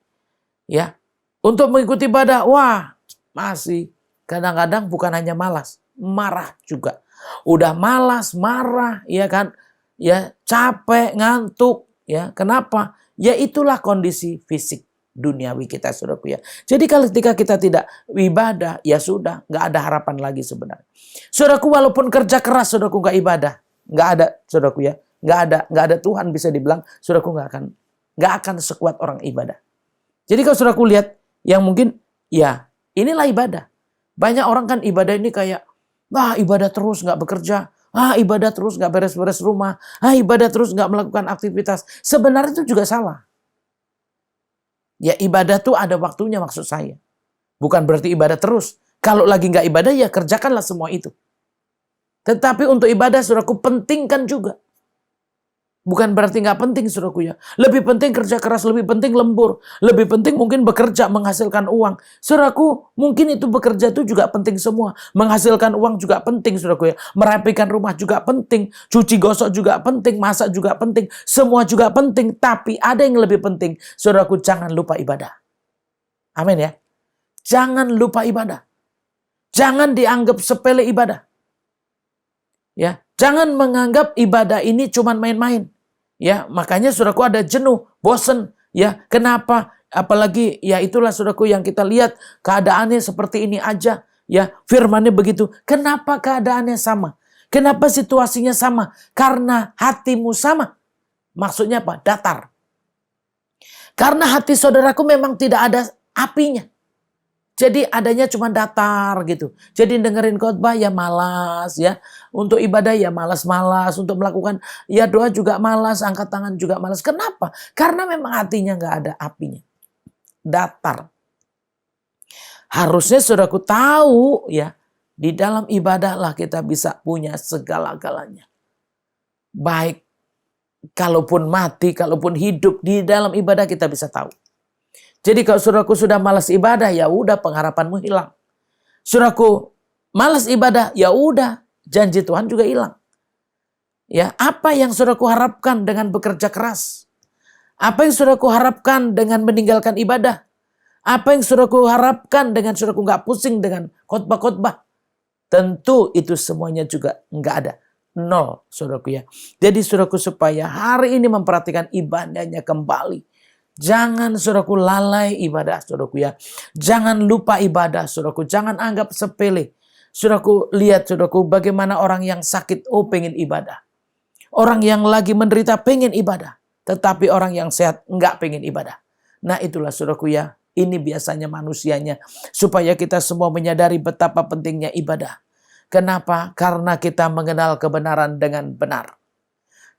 Speaker 1: Ya, untuk mengikuti ibadah, wah masih kadang-kadang bukan hanya malas, marah juga. Udah malas, marah, ya kan? Ya, capek, ngantuk, ya. Kenapa? Ya itulah kondisi fisik duniawi kita, saudaraku ya. Jadi kalau ketika kita tidak ibadah, ya sudah, nggak ada harapan lagi sebenarnya. Saudaraku, walaupun kerja keras, saudaraku nggak ibadah, nggak ada, saudaraku ya, nggak ada Tuhan bisa dibilang, saudaraku nggak akan sekuat orang ibadah. Jadi kalau saudaraku lihat yang mungkin ya inilah ibadah. Banyak orang kan ibadah ini kayak ibadah terus nggak bekerja, ibadah terus nggak beres-beres rumah, ibadah terus nggak melakukan aktivitas. Sebenarnya itu juga salah. Ya ibadah tuh ada waktunya maksud saya. Bukan berarti ibadah terus. Kalau lagi nggak ibadah ya kerjakanlah semua itu. Tetapi untuk ibadah saudaraku pentingkan juga. Bukan berarti nggak penting saudaraku ya. Lebih penting kerja keras, lebih penting lembur. Lebih penting mungkin bekerja menghasilkan uang. Saudaraku mungkin itu bekerja itu juga penting semua. Menghasilkan uang juga penting saudaraku ya. Merapikan rumah juga penting. Cuci gosok juga penting. Masak juga penting. Semua juga penting. Tapi ada yang lebih penting. Saudaraku jangan lupa ibadah. Amin ya. Jangan lupa ibadah. Jangan dianggap sepele ibadah. Ya, jangan menganggap ibadah ini cuma main-main. Ya, makanya saudaraku ada jenuh, bosen. Ya, kenapa? Apalagi ya itulah saudaraku yang kita lihat keadaannya seperti ini aja. Ya, firmannya begitu. Kenapa keadaannya sama? Kenapa situasinya sama? Karena hatimu sama. Maksudnya apa? Datar. Karena hati saudaraku memang tidak ada apinya. Jadi adanya cuma datar gitu. Jadi dengerin khotbah ya malas ya. Untuk ibadah ya malas-malas. Untuk melakukan ya doa juga malas. Angkat tangan juga malas. Kenapa? Karena memang hatinya nggak ada apinya. Datar. Harusnya saudaraku tahu ya. Di dalam ibadahlah kita bisa punya segala-galanya. Baik. Kalaupun mati, kalaupun hidup, di dalam ibadah kita bisa tahu. Jadi kalau saudaraku sudah malas ibadah, ya udah pengharapanmu hilang. Saudaraku malas ibadah, ya udah janji Tuhan juga hilang. Ya, apa yang saudaraku harapkan dengan bekerja keras? Apa yang saudaraku harapkan dengan meninggalkan ibadah? Apa yang saudaraku harapkan dengan saudaraku nggak pusing dengan khotbah-khotbah? Tentu itu semuanya juga nggak ada. Nol, saudaraku ya. Jadi saudaraku supaya hari ini memperhatikan ibadahnya kembali. Jangan saudaraku lalai ibadah saudaraku ya. Jangan lupa ibadah saudaraku. Jangan anggap sepele. Saudaraku lihat saudaraku bagaimana orang yang sakit pengen ibadah. Orang yang lagi menderita pengen ibadah. Tetapi orang yang sehat enggak pengen ibadah. Nah itulah saudaraku ya. Ini biasanya manusianya. Supaya kita semua menyadari betapa pentingnya ibadah. Kenapa? Karena kita mengenal kebenaran dengan benar.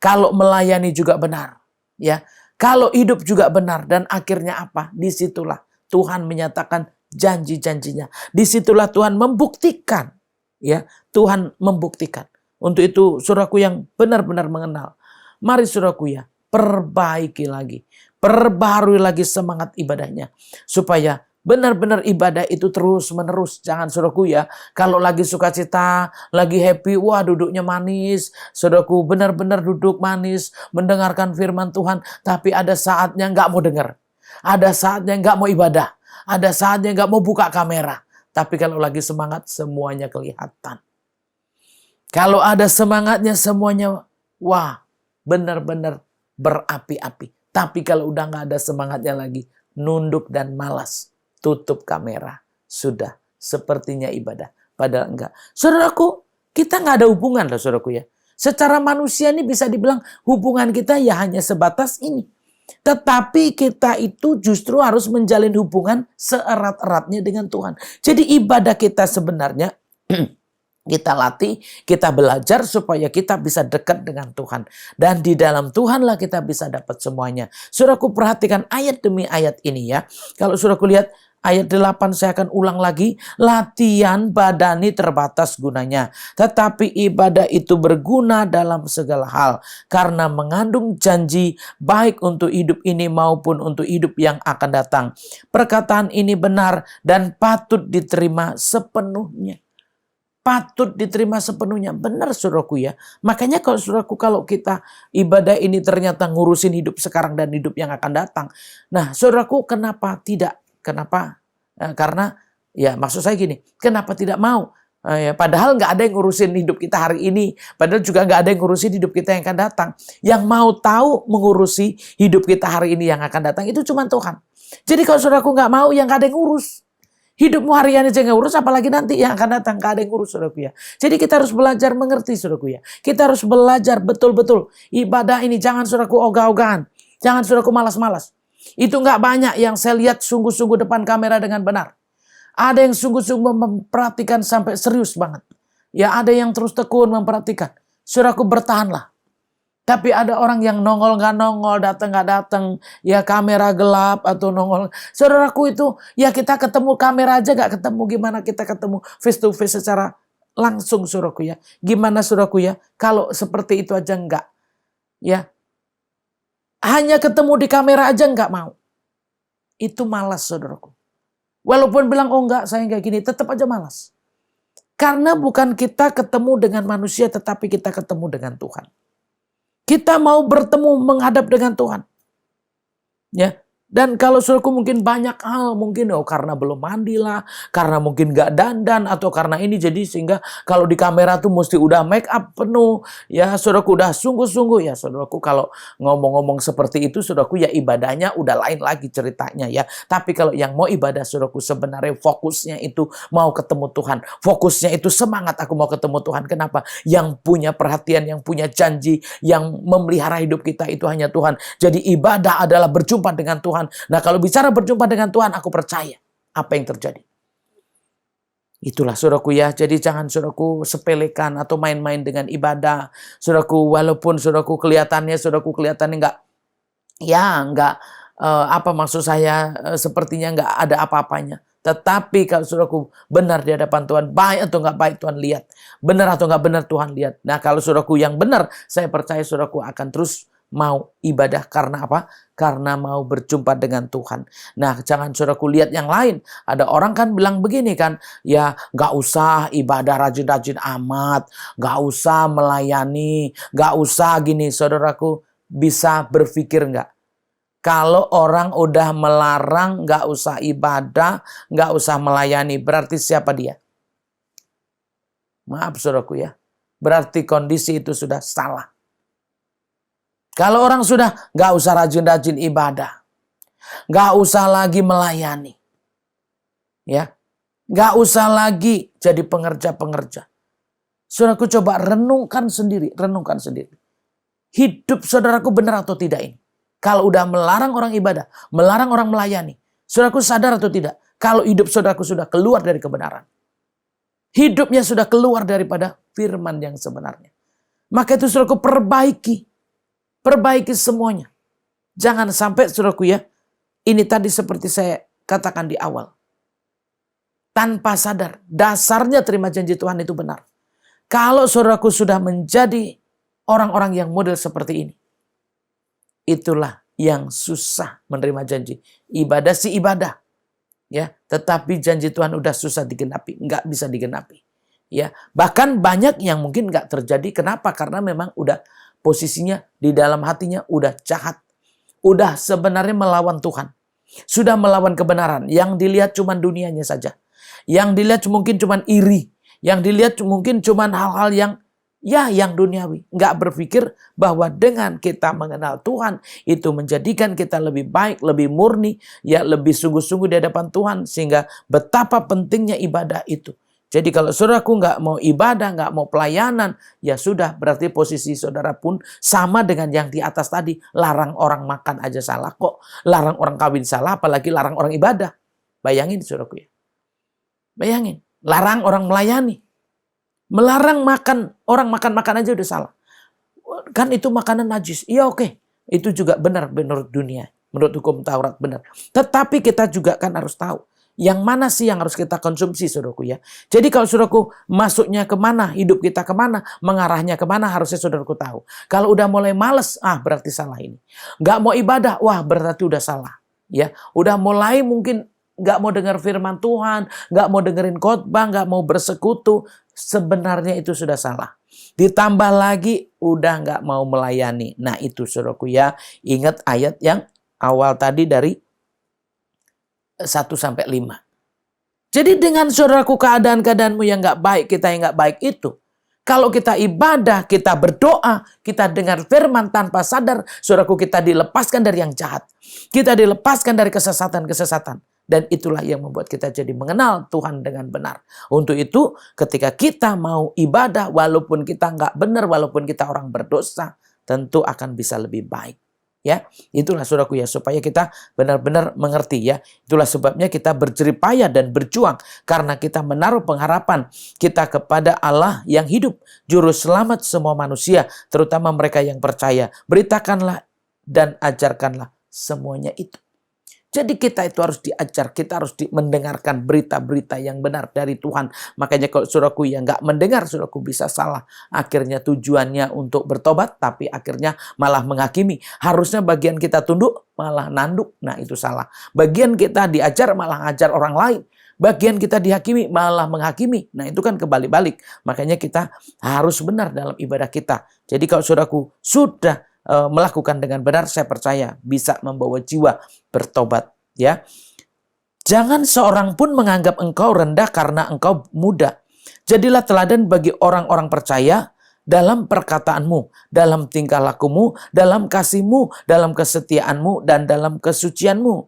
Speaker 1: Kalau melayani juga benar. Ya. Kalau hidup juga benar dan akhirnya apa? Disitulah Tuhan menyatakan janji-janjinya. Disitulah Tuhan membuktikan. Ya, Tuhan membuktikan. Untuk itu saudaraku yang benar-benar mengenal. Mari saudaraku ya, perbaiki lagi. Perbaharui lagi semangat ibadahnya. Supaya benar-benar ibadah itu terus menerus. Jangan saudaraku ya. Kalau lagi sukacita, lagi happy, wah duduknya manis. Saudaraku benar-benar duduk manis. Mendengarkan firman Tuhan. Tapi ada saatnya nggak mau dengar. Ada saatnya nggak mau ibadah. Ada saatnya nggak mau buka kamera. Tapi kalau lagi semangat semuanya kelihatan. Kalau ada semangatnya semuanya, wah benar-benar berapi-api. Tapi kalau udah nggak ada semangatnya lagi, nunduk dan malas. Tutup kamera. Sudah sepertinya ibadah. Padahal enggak. Saudaraku, kita nggak ada hubungan loh saudaraku ya. Secara manusia ini bisa dibilang hubungan kita ya hanya sebatas ini. Tetapi kita itu justru harus menjalin hubungan seerat-eratnya dengan Tuhan. Jadi ibadah kita sebenarnya kita latih, kita belajar supaya kita bisa dekat dengan Tuhan. Dan di dalam Tuhanlah kita bisa dapat semuanya. Saudaraku perhatikan ayat demi ayat ini ya. Kalau saudaraku lihat ayat 8 saya akan ulang lagi. Latihan badani terbatas gunanya. Tetapi ibadah itu berguna dalam segala hal. Karena mengandung janji baik untuk hidup ini maupun untuk hidup yang akan datang. Perkataan ini benar dan patut diterima sepenuhnya. Patut diterima sepenuhnya. Benar saudaraku ya. Makanya kalau saudaraku kalau kita ibadah ini ternyata ngurusin hidup sekarang dan hidup yang akan datang. Nah saudaraku kenapa tidak? Kenapa? Karena ya maksud saya gini. Kenapa tidak mau? Ya, padahal nggak ada yang ngurusin hidup kita hari ini. Padahal juga nggak ada yang ngurusin hidup kita yang akan datang. Yang mau tahu mengurusi hidup kita hari ini yang akan datang itu cuma Tuhan. Jadi kalau saudaraku nggak mau yang nggak ada yang ngurus. Hidupmu hari ini aja nggak urus, apalagi nanti yang akan datang nggak ada yang urus saudaraku ya. Jadi kita harus belajar mengerti saudaraku ya. Kita harus belajar betul-betul ibadah ini jangan saudaraku ogah-ogahan, jangan saudaraku malas-malas. Itu nggak banyak yang saya lihat sungguh-sungguh depan kamera dengan benar. Ada yang sungguh-sungguh memperhatikan sampai serius banget. Ya ada yang terus tekun memperhatikan. Saudaraku bertahanlah. Tapi ada orang yang nongol nggak nongol, datang nggak datang, ya kamera gelap atau nongol. Saudaraku itu, ya kita ketemu kamera aja nggak ketemu, gimana kita ketemu face to face secara langsung saudaraku ya. Gimana saudaraku ya, kalau seperti itu aja nggak, ya hanya ketemu di kamera aja nggak mau. Itu malas saudaraku. Walaupun bilang oh enggak, saya nggak gini, tetap aja malas. Karena bukan kita ketemu dengan manusia, tetapi kita ketemu dengan Tuhan. Kita mau bertemu menghadap dengan Tuhan. Ya, Dan kalau saudaraku mungkin banyak hal, mungkin karena belum mandi lah, karena mungkin gak dandan, atau karena ini jadi sehingga kalau di kamera tuh mesti udah make up penuh, ya saudaraku udah sungguh-sungguh, ya saudaraku kalau ngomong-ngomong seperti itu saudaraku ya ibadahnya udah lain lagi ceritanya ya. Tapi kalau yang mau ibadah saudaraku sebenarnya fokusnya itu mau ketemu Tuhan, fokusnya itu semangat aku mau ketemu Tuhan. Kenapa? Yang punya perhatian, yang punya janji, yang memelihara hidup kita itu hanya Tuhan. Jadi ibadah adalah berjumpa dengan Tuhan. Nah, kalau bicara berjumpa dengan Tuhan, aku percaya apa yang terjadi. Itulah saudaraku ya. Jadi jangan saudaraku sepelekan atau main-main dengan ibadah. Saudaraku, walaupun saudaraku kelihatannya nggak, apa maksud saya, sepertinya nggak ada apa-apanya. Tetapi kalau saudaraku benar di hadapan Tuhan, baik atau nggak baik Tuhan lihat. Benar atau nggak benar Tuhan lihat. Nah, kalau saudaraku yang benar, saya percaya saudaraku akan terus mau ibadah. Karena apa? Karena mau berjumpa dengan Tuhan. Nah, jangan saudaraku lihat yang lain. Ada orang kan bilang begini kan, ya nggak usah ibadah rajin-rajin amat, nggak usah melayani, nggak usah gini. Saudaraku bisa berpikir nggak? Kalau orang udah melarang nggak usah ibadah, nggak usah melayani, berarti siapa dia? Maaf saudaraku ya, berarti kondisi itu sudah salah. Kalau orang sudah nggak usah rajin-rajin ibadah, nggak usah lagi melayani, ya, nggak usah lagi jadi pengerja-pengerja. Saudaraku coba renungkan sendiri. Hidup saudaraku benar atau tidak ini? Kalau udah melarang orang ibadah, melarang orang melayani, saudaraku sadar atau tidak? Kalau hidup saudaraku sudah keluar dari kebenaran, hidupnya sudah keluar daripada firman yang sebenarnya, maka itu saudaraku perbaiki semuanya. Jangan sampai saudaraku ya, ini tadi seperti saya katakan di awal. Tanpa sadar, dasarnya terima janji Tuhan itu benar. Kalau saudaraku sudah menjadi orang-orang yang model seperti ini, itulah yang susah menerima janji. Ibadah sih ibadah, ya, tetapi janji Tuhan udah susah digenapi, nggak bisa digenapi. Ya, bahkan banyak yang mungkin nggak terjadi. Kenapa? Karena memang udah posisinya di dalam hatinya udah jahat. Udah sebenarnya melawan Tuhan. Sudah melawan kebenaran. Yang dilihat cuma dunianya saja. Yang dilihat mungkin cuma iri. Yang dilihat mungkin cuma hal-hal yang duniawi. Nggak berpikir bahwa dengan kita mengenal Tuhan, itu menjadikan kita lebih baik, lebih murni, ya lebih sungguh-sungguh di hadapan Tuhan. Sehingga betapa pentingnya ibadah itu. Jadi kalau saudaraku nggak mau ibadah, nggak mau pelayanan, ya sudah, berarti posisi saudara pun sama dengan yang di atas tadi. Larang orang makan aja salah kok. Larang orang kawin salah, apalagi larang orang ibadah. Bayangin saudaraku ya. Bayangin, larang orang melayani. Melarang orang makan aja udah salah. Kan itu makanan najis. Iya oke. Itu juga benar menurut dunia. Menurut hukum Taurat benar. Tetapi kita juga kan harus tahu. Yang mana sih yang harus kita konsumsi saudaraku ya. Jadi kalau saudaraku masuknya kemana, hidup kita kemana, mengarahnya kemana harusnya saudaraku tahu. Kalau udah mulai males, berarti salah ini. Nggak mau ibadah, berarti udah salah. Ya, udah mulai mungkin nggak mau dengar firman Tuhan, nggak mau dengerin khotbah, nggak mau bersekutu, sebenarnya itu sudah salah. Ditambah lagi udah nggak mau melayani. Nah itu saudaraku ya, ingat ayat yang awal tadi dari 1-5. Jadi dengan saudaraku keadaan-keadaanmu yang nggak baik, kita yang nggak baik itu, kalau kita ibadah, kita berdoa, kita dengar firman tanpa sadar, saudaraku kita dilepaskan dari yang jahat. Kita dilepaskan dari kesesatan-kesesatan. Dan itulah yang membuat kita jadi mengenal Tuhan dengan benar. Untuk itu ketika kita mau ibadah, walaupun kita nggak benar, walaupun kita orang berdosa, tentu akan bisa lebih baik. Ya, itulah saudaraku ya, supaya kita benar-benar mengerti ya. Itulah sebabnya kita berjeripaya dan berjuang karena kita menaruh pengharapan kita kepada Allah yang hidup, juru selamat semua manusia, terutama mereka yang percaya. Beritakanlah dan ajarkanlah semuanya itu. Jadi kita itu harus diajar, kita harus mendengarkan berita-berita yang benar dari Tuhan. Makanya kalau saudaraku yang nggak mendengar, saudaraku bisa salah. Akhirnya tujuannya untuk bertobat, tapi akhirnya malah menghakimi. Harusnya bagian kita tunduk, malah nanduk. Nah itu salah. Bagian kita diajar, malah ngajar orang lain. Bagian kita dihakimi, malah menghakimi. Nah itu kan kebalik-balik. Makanya kita harus benar dalam ibadah kita. Jadi kalau saudaraku sudah melakukan dengan benar, saya percaya bisa membawa jiwa bertobat, ya. Jangan seorang pun menganggap engkau rendah karena engkau muda. Jadilah teladan bagi orang-orang percaya dalam perkataanmu, dalam tingkah lakumu, dalam kasihmu, dalam kesetiaanmu, dan dalam kesucianmu.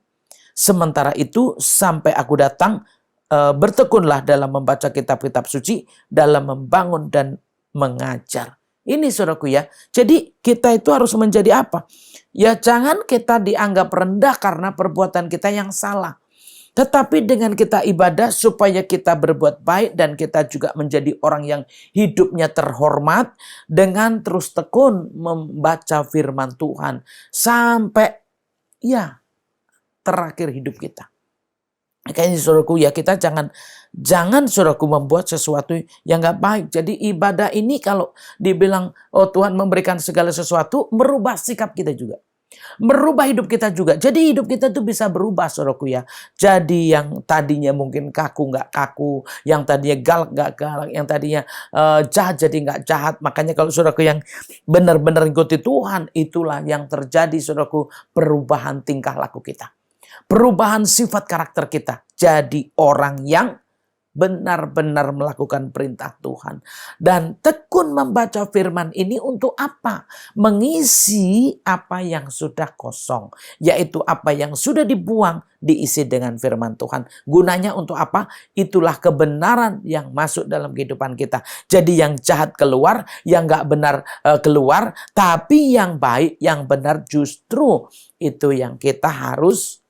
Speaker 1: Sementara itu, sampai aku datang, bertekunlah dalam membaca kitab-kitab suci, dalam membangun dan mengajar. Ini saudaraku ya. Jadi kita itu harus menjadi apa? Ya jangan kita dianggap rendah karena perbuatan kita yang salah. Tetapi dengan kita ibadah supaya kita berbuat baik dan kita juga menjadi orang yang hidupnya terhormat dengan terus tekun membaca firman Tuhan sampai ya terakhir hidup kita. Kayaknya saudaraku ya, kita jangan saudaraku membuat sesuatu yang gak baik. Jadi ibadah ini kalau dibilang oh Tuhan memberikan segala sesuatu, merubah sikap kita juga. Merubah hidup kita juga. Jadi hidup kita tuh bisa berubah saudaraku ya. Jadi yang tadinya mungkin kaku gak kaku, yang tadinya galak gak galak, yang tadinya jahat jadi gak jahat. Makanya kalau saudaraku yang benar-benar ikuti Tuhan, itulah yang terjadi saudaraku, perubahan tingkah laku kita. Perubahan sifat karakter kita. Jadi orang yang benar-benar melakukan perintah Tuhan. Dan tekun membaca firman ini untuk apa? Mengisi apa yang sudah kosong. Yaitu apa yang sudah dibuang diisi dengan firman Tuhan. Gunanya untuk apa? Itulah kebenaran yang masuk dalam kehidupan kita. Jadi yang jahat keluar, yang gak benar keluar. Tapi yang baik, yang benar justru itu yang kita harus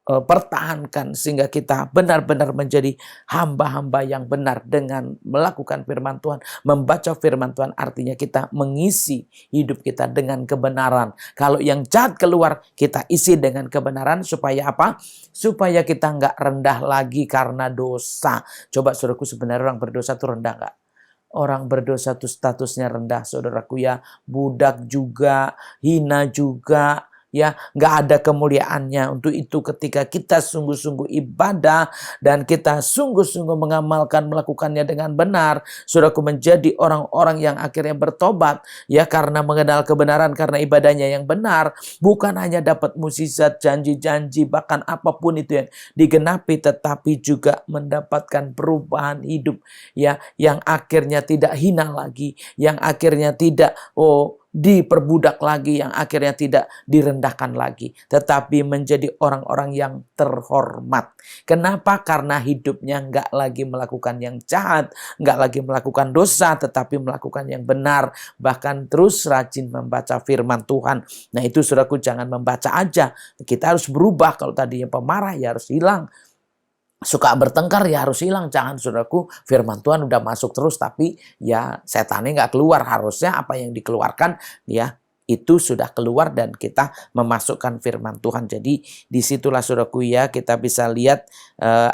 Speaker 1: pertahankan sehingga kita benar-benar menjadi hamba-hamba yang benar dengan melakukan firman Tuhan. Membaca firman Tuhan artinya kita mengisi hidup kita dengan kebenaran. Kalau yang jahat keluar, kita isi dengan kebenaran supaya apa? Supaya kita nggak rendah lagi karena dosa. Coba saudaraku, sebenarnya orang berdosa itu rendah nggak? Orang berdosa itu statusnya rendah saudaraku ya. Budak juga, hina juga. Ya, nggak ada kemuliaannya. Untuk itu ketika kita sungguh-sungguh ibadah dan kita sungguh-sungguh mengamalkan, melakukannya dengan benar, saudaraku menjadi orang-orang yang akhirnya bertobat ya karena mengenal kebenaran, karena ibadahnya yang benar, bukan hanya dapat mukjizat, janji-janji, bahkan apapun itu yang digenapi, tetapi juga mendapatkan perubahan hidup ya yang akhirnya tidak hina lagi, yang akhirnya tidak diperbudak lagi, yang akhirnya tidak direndahkan lagi, tetapi menjadi orang-orang yang terhormat. Kenapa? Karena hidupnya nggak lagi melakukan yang jahat, nggak lagi melakukan dosa, tetapi melakukan yang benar, bahkan terus rajin membaca firman Tuhan. Nah itu saudaraku, jangan membaca aja, kita harus berubah. Kalau tadinya pemarah ya harus hilang. Suka bertengkar ya harus hilang. Jangan saudaraku, firman Tuhan udah masuk terus tapi ya setannya nggak keluar. Harusnya apa yang dikeluarkan ya itu sudah keluar dan kita memasukkan firman Tuhan. Jadi disitulah saudaraku ya kita bisa lihat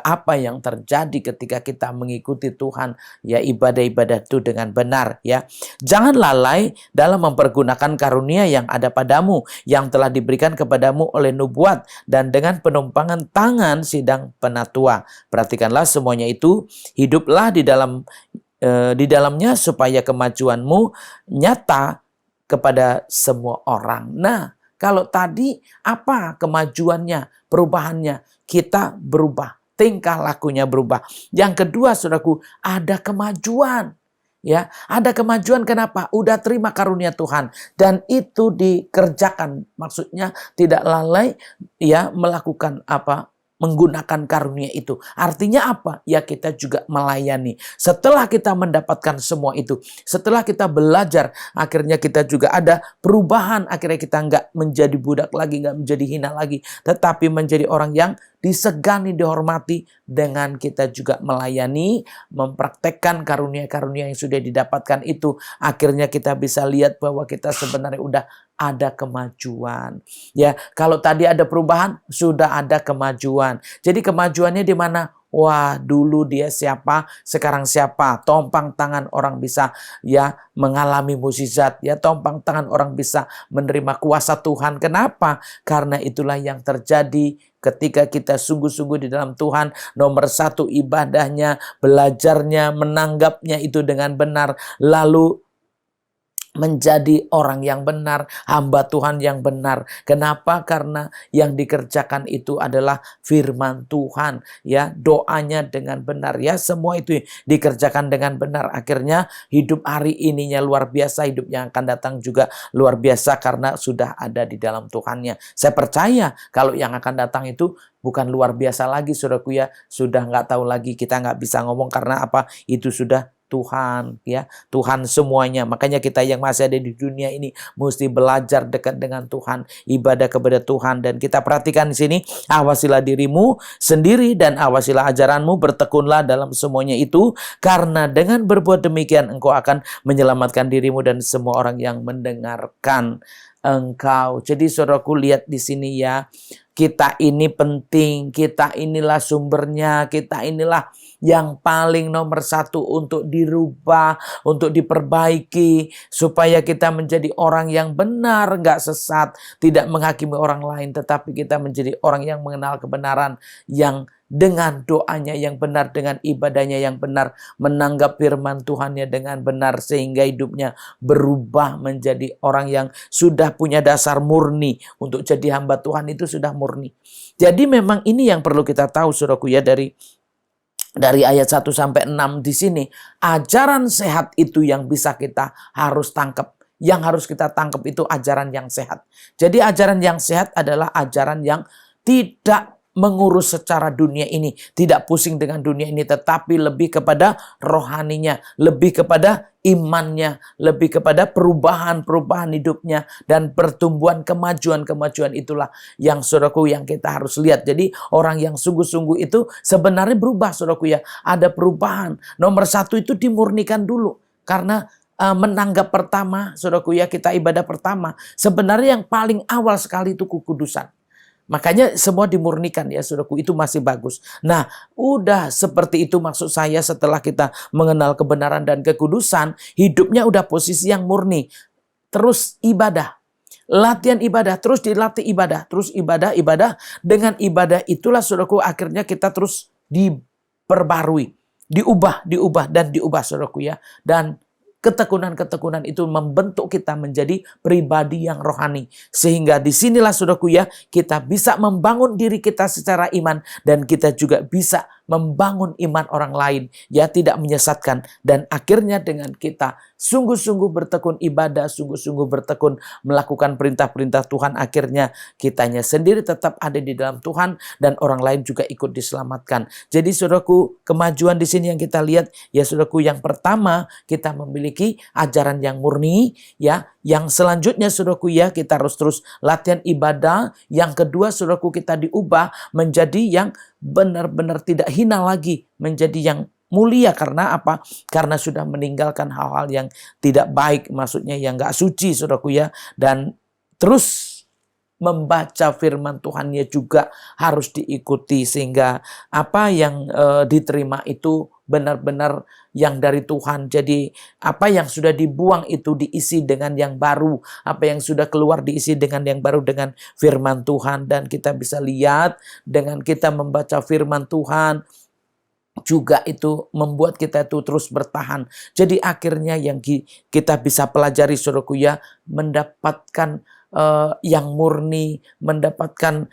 Speaker 1: apa yang terjadi ketika kita mengikuti Tuhan ya, ibadah-ibadah itu dengan benar ya. Jangan lalai dalam mempergunakan karunia yang ada padamu, yang telah diberikan kepadamu oleh nubuat dan dengan penumpangan tangan sidang penatua. Perhatikanlah semuanya itu, hiduplah di dalamnya supaya kemajuanmu nyata kepada semua orang. Nah, kalau tadi apa kemajuannya, perubahannya? Kita berubah, tingkah lakunya berubah. Yang kedua, saudaraku, ada kemajuan. Ya, ada kemajuan. Kenapa? Udah terima karunia Tuhan dan itu dikerjakan. Maksudnya tidak lalai ya melakukan apa? Menggunakan karunia itu. Artinya apa? Ya kita juga melayani. Setelah kita mendapatkan semua itu, setelah kita belajar, akhirnya kita juga ada perubahan. Akhirnya kita nggak menjadi budak lagi, nggak menjadi hina lagi, tetapi menjadi orang yang disegani, dihormati dengan kita juga melayani, mempraktekkan karunia-karunia yang sudah didapatkan itu. Akhirnya kita bisa lihat bahwa kita sebenarnya udah ada kemajuan. Ya, kalau tadi ada perubahan, sudah ada kemajuan. Jadi kemajuannya di mana? Wah, dulu dia siapa, sekarang siapa? Tompang tangan orang bisa ya mengalami mukjizat, ya tompang tangan orang bisa menerima kuasa Tuhan. Kenapa? Karena itulah yang terjadi ketika kita sungguh-sungguh di dalam Tuhan. Nomor satu ibadahnya, belajarnya, menanggapnya itu dengan benar, lalu menjadi orang yang benar, hamba Tuhan yang benar. Kenapa? Karena yang dikerjakan itu adalah firman Tuhan, ya, doanya dengan benar, ya, semua itu dikerjakan dengan benar. Akhirnya hidup hari ininya luar biasa, hidup yang akan datang juga luar biasa karena sudah ada di dalam Tuhannya. Saya percaya kalau yang akan datang itu bukan luar biasa lagi, saudaraku, ya, sudah nggak tahu lagi, kita nggak bisa ngomong karena apa? Itu sudah Tuhan, ya, Tuhan semuanya. Makanya kita yang masih ada di dunia ini mesti belajar dekat dengan Tuhan, ibadah kepada Tuhan. Dan kita perhatikan di sini, awasilah dirimu sendiri dan awasilah ajaranmu, bertekunlah dalam semuanya itu, karena dengan berbuat demikian engkau akan menyelamatkan dirimu dan semua orang yang mendengarkan engkau. Jadi saudaraku, lihat di sini, ya, kita ini penting, kita inilah sumbernya, kita inilah yang paling nomor satu untuk dirubah, untuk diperbaiki, supaya kita menjadi orang yang benar, nggak sesat, tidak menghakimi orang lain, tetapi kita menjadi orang yang mengenal kebenaran, yang dengan doanya yang benar, dengan ibadahnya yang benar, menanggap firman Tuhannya dengan benar, sehingga hidupnya berubah menjadi orang yang sudah punya dasar murni. Untuk jadi hamba Tuhan itu sudah murni. Jadi memang ini yang perlu kita tahu, saudaraku, ya, dari ayat 1 sampai 6 di sini, ajaran sehat itu yang bisa kita harus tangkap. Yang harus kita tangkap itu ajaran yang sehat. Jadi ajaran yang sehat adalah ajaran yang tidak mengurus secara dunia ini, tidak pusing dengan dunia ini, tetapi lebih kepada rohaninya, lebih kepada imannya, lebih kepada perubahan-perubahan hidupnya, dan pertumbuhan kemajuan-kemajuan itulah yang, saudaraku, yang kita harus lihat. Jadi orang yang sungguh-sungguh itu sebenarnya berubah, saudaraku, ya, ada perubahan. Nomor satu itu dimurnikan dulu, karena menanggap pertama, saudaraku, ya, kita ibadah pertama, sebenarnya yang paling awal sekali itu kekudusan. Makanya semua dimurnikan, ya, saudaraku, itu masih bagus. Nah, udah seperti itu maksud saya, setelah kita mengenal kebenaran dan kekudusan, hidupnya udah posisi yang murni. Terus ibadah, latihan ibadah, terus dilatih ibadah, terus ibadah. Dengan ibadah itulah, saudaraku, akhirnya kita terus diperbarui, diubah, saudaraku, ya. Dan ketekunan-ketekunan itu membentuk kita menjadi pribadi yang rohani. Sehingga disinilah, saudaraku, ya, kita bisa membangun diri kita secara iman, dan kita juga bisa membangun iman orang lain, ya, tidak menyesatkan. Dan akhirnya dengan kita sungguh-sungguh bertekun ibadah, sungguh-sungguh bertekun melakukan perintah-perintah Tuhan, akhirnya kitanya sendiri tetap ada di dalam Tuhan, dan orang lain juga ikut diselamatkan. Jadi, saudaraku, kemajuan di sini yang kita lihat, ya, saudaraku, yang pertama kita memiliki ajaran yang murni, ya. Yang selanjutnya, saudaraku, ya, kita harus terus latihan ibadah. Yang kedua, saudaraku, kita diubah menjadi yang benar-benar tidak hina lagi, menjadi yang mulia. Karena apa? Karena sudah meninggalkan hal-hal yang tidak baik, maksudnya yang nggak suci, saudaraku, ya. Dan terus membaca firman Tuhannya juga harus diikuti, sehingga apa yang diterima itu benar-benar yang dari Tuhan. Jadi apa yang sudah dibuang itu diisi dengan yang baru, apa yang sudah keluar diisi dengan yang baru, dengan firman Tuhan. Dan kita bisa lihat dengan kita membaca firman Tuhan juga itu membuat kita itu terus bertahan. Jadi akhirnya yang kita bisa pelajari, saudaraku, ya, mendapatkan yang murni, mendapatkan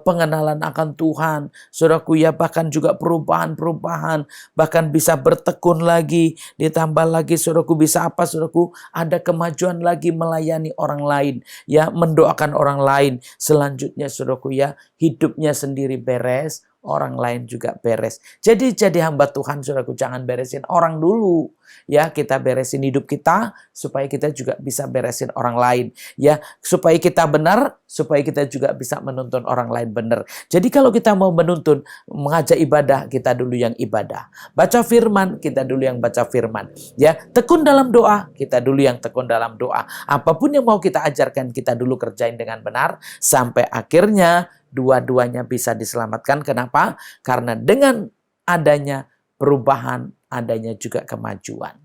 Speaker 1: pengenalan akan Tuhan, saudaraku, ya, bahkan juga perubahan-perubahan, bahkan bisa bertekun lagi, ditambah lagi, saudaraku, bisa apa, saudaraku, ada kemajuan lagi melayani orang lain, ya, mendoakan orang lain. Selanjutnya, saudaraku, ya, hidupnya sendiri beres, orang lain juga beres. Jadi hamba Tuhan, saudaraku, jangan beresin orang dulu, ya. Kita beresin hidup kita supaya kita juga bisa beresin orang lain, ya, supaya kita benar, supaya kita juga bisa menuntun orang lain benar. Jadi kalau kita mau menuntun, mengajak ibadah, kita dulu yang ibadah. Baca firman, kita dulu yang baca firman, ya. Tekun dalam doa, kita dulu yang tekun dalam doa. Apapun yang mau kita ajarkan, kita dulu kerjain dengan benar, sampai akhirnya dua-duanya bisa diselamatkan. Kenapa? Karena dengan adanya perubahan, adanya juga kemajuan.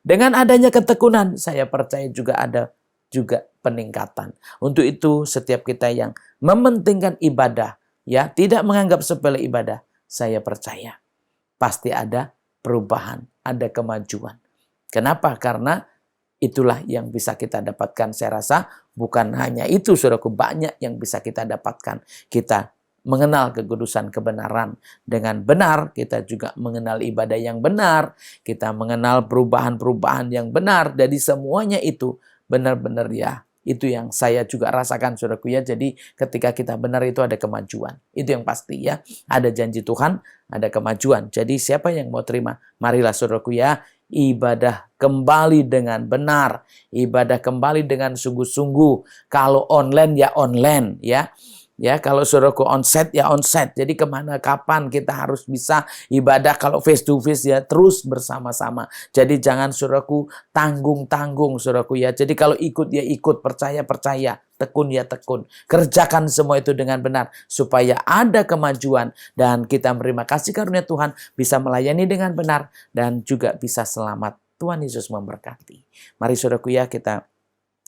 Speaker 1: Dengan adanya ketekunan, saya percaya juga ada juga peningkatan. Untuk itu, setiap kita yang mementingkan ibadah, ya, tidak menganggap sepele ibadah, saya percaya pasti ada perubahan, ada kemajuan. Kenapa? Karena Itulah yang bisa kita dapatkan. Saya rasa bukan hanya itu, saudaraku, banyak yang bisa kita dapatkan. Kita mengenal kekudusan kebenaran. Dengan benar, kita juga mengenal ibadah yang benar. Kita mengenal perubahan-perubahan yang benar. Jadi semuanya itu benar-benar ya. Itu yang saya juga rasakan, saudaraku ya. Jadi ketika kita benar itu ada kemajuan. Itu yang pasti ya. Ada janji Tuhan, ada kemajuan. Jadi siapa yang mau terima? Marilah, saudaraku ya. Ibadah kembali dengan benar, ibadah kembali dengan sungguh-sungguh. Kalau online ya online ya. Ya, kalau saudaraku onset ya onset. Jadi kemana kapan kita harus bisa ibadah, kalau face to face ya terus bersama-sama. Jadi jangan saudaraku tanggung-tanggung, saudaraku ya. Jadi kalau ikut ya ikut, percaya, tekun ya tekun. Kerjakan semua itu dengan benar supaya ada kemajuan dan kita menerima kasih karunia Tuhan, bisa melayani dengan benar dan juga bisa selamat. Tuhan Yesus memberkati. Mari saudaraku ya, kita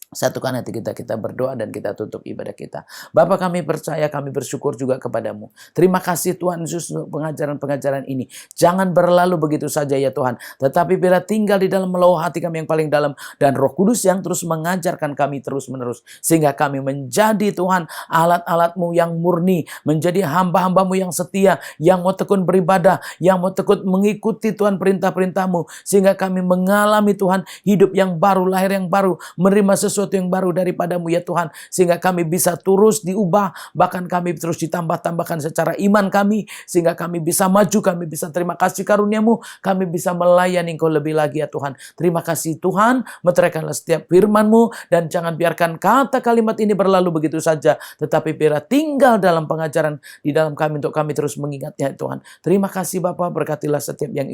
Speaker 1: satukan hati kita berdoa dan kita tutup ibadah kita. Bapa, kami percaya, kami bersyukur juga kepadamu. Terima kasih Tuhan Yesus untuk pengajaran-pengajaran ini. Jangan berlalu begitu saja ya Tuhan. Tetapi bila tinggal di dalam melawah hati kami yang paling dalam. Dan Roh Kudus yang terus mengajarkan kami terus menerus. Sehingga kami menjadi Tuhan alat-alat-Mu yang murni. Menjadi hamba-hamba-Mu yang setia. Yang mau tekun beribadah. Yang mau tekun mengikuti Tuhan perintah-perintah-Mu. Sehingga kami mengalami Tuhan hidup yang baru, lahir yang baru. Menerima sesuatu yang baru daripada-Mu ya Tuhan. Sehingga kami bisa terus diubah. Bahkan kami terus ditambah-tambahkan secara iman kami. Sehingga kami bisa maju. Kami bisa terima kasih karunia-Mu. Kami bisa melayani Engkau lebih lagi ya Tuhan. Terima kasih Tuhan. Meteraikanlah setiap firman-Mu. Dan jangan biarkan kata kalimat ini berlalu begitu saja. Tetapi biarlah tinggal dalam pengajaran di dalam kami untuk kami terus mengingatnya ya Tuhan. Terima kasih Bapa. Berkatilah setiap yang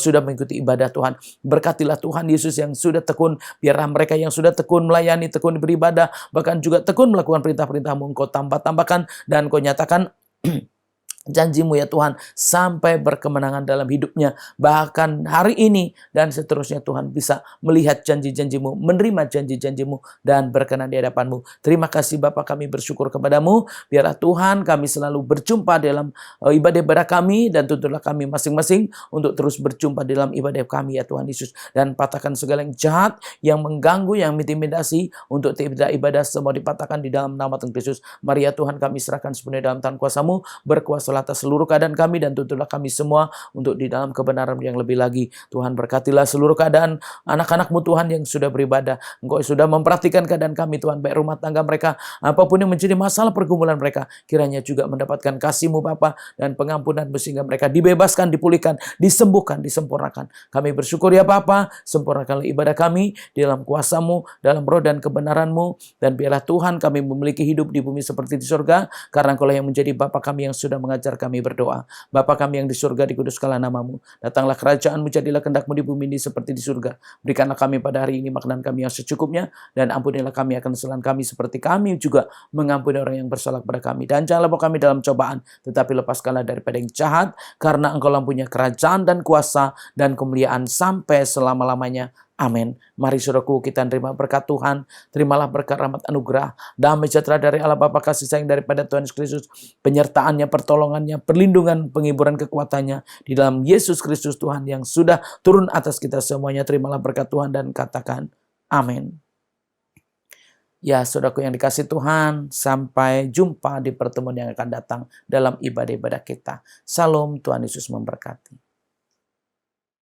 Speaker 1: sudah mengikuti ibadah Tuhan. Berkatilah Tuhan Yesus yang sudah tekun. Biarlah mereka yang sudah tekun melayani, tekun beribadah, bahkan juga tekun melakukan perintah-perintah-Mu, Engkau tambahkan dan Engkau nyatakan janji-Mu ya Tuhan, sampai berkemenangan dalam hidupnya. Bahkan hari ini dan seterusnya Tuhan bisa melihat janji-janji-Mu, menerima janji-janji-Mu, dan berkenan di hadapan-Mu. Terima kasih Bapa, kami bersyukur kepada-Mu. Biarlah Tuhan kami selalu berjumpa dalam ibadah-ibadah kami, dan tuntunlah kami masing-masing untuk terus berjumpa dalam ibadah kami ya Tuhan Yesus. Dan patahkan segala yang jahat, yang mengganggu, yang intimidasi, untuk tidak ibadah semua dipatahkan di dalam nama Tuhan Yesus. Mari ya Tuhan, kami serahkan sepenuhnya dalam tangan kuasa-Mu, berkuasa atas seluruh keadaan kami, dan tuntunlah kami semua untuk di dalam kebenaran yang lebih lagi. Tuhan, berkatilah seluruh keadaan anak-anak-Mu Tuhan yang sudah beribadah. Engkau sudah memperhatikan keadaan kami Tuhan, baik rumah tangga mereka, apapun yang menjadi masalah pergumulan mereka, kiranya juga mendapatkan kasih-Mu Bapa dan pengampunan, sehingga mereka dibebaskan, dipulihkan, disembuhkan, disempurnakan. Kami bersyukur ya Bapa, sempurnakanlah ibadah kami di dalam kuasa-Mu, dalam roh dan kebenaran-Mu, dan biarlah Tuhan kami memiliki hidup di bumi seperti di surga, karena Engkau yang menjadi Bapa kami yang sudah mengajar kami berdoa. Bapa kami yang di surga, dikuduskanlah nama-Mu. Datanglah kerajaan-Mu, jadilah kehendak-Mu di bumi ini seperti di surga. Berikanlah kami pada hari ini makanan kami yang secukupnya, dan ampunilah kami akan kesalahan kami seperti kami juga mengampuni orang yang bersalah kepada kami. Dan janganlah bawa kami dalam cobaan, tetapi lepaskanlah daripada yang jahat, karena Engkau punya kerajaan dan kuasa dan kemuliaan sampai selama-lamanya. Amin. Mari saudaraku, kita terima berkat Tuhan. Terimalah berkat rahmat anugerah, damai sejahtera dari Allah Bapa, kasih sayang daripada Tuhan Yesus Kristus, penyertaannya, pertolongannya, perlindungan, penghiburan, kekuatannya di dalam Yesus Kristus Tuhan yang sudah turun atas kita semuanya. Terimalah berkat Tuhan dan katakan amin. Ya saudaraku yang dikasih Tuhan, sampai jumpa di pertemuan yang akan datang dalam ibadah-ibadah kita. Salam, Tuhan Yesus memberkati.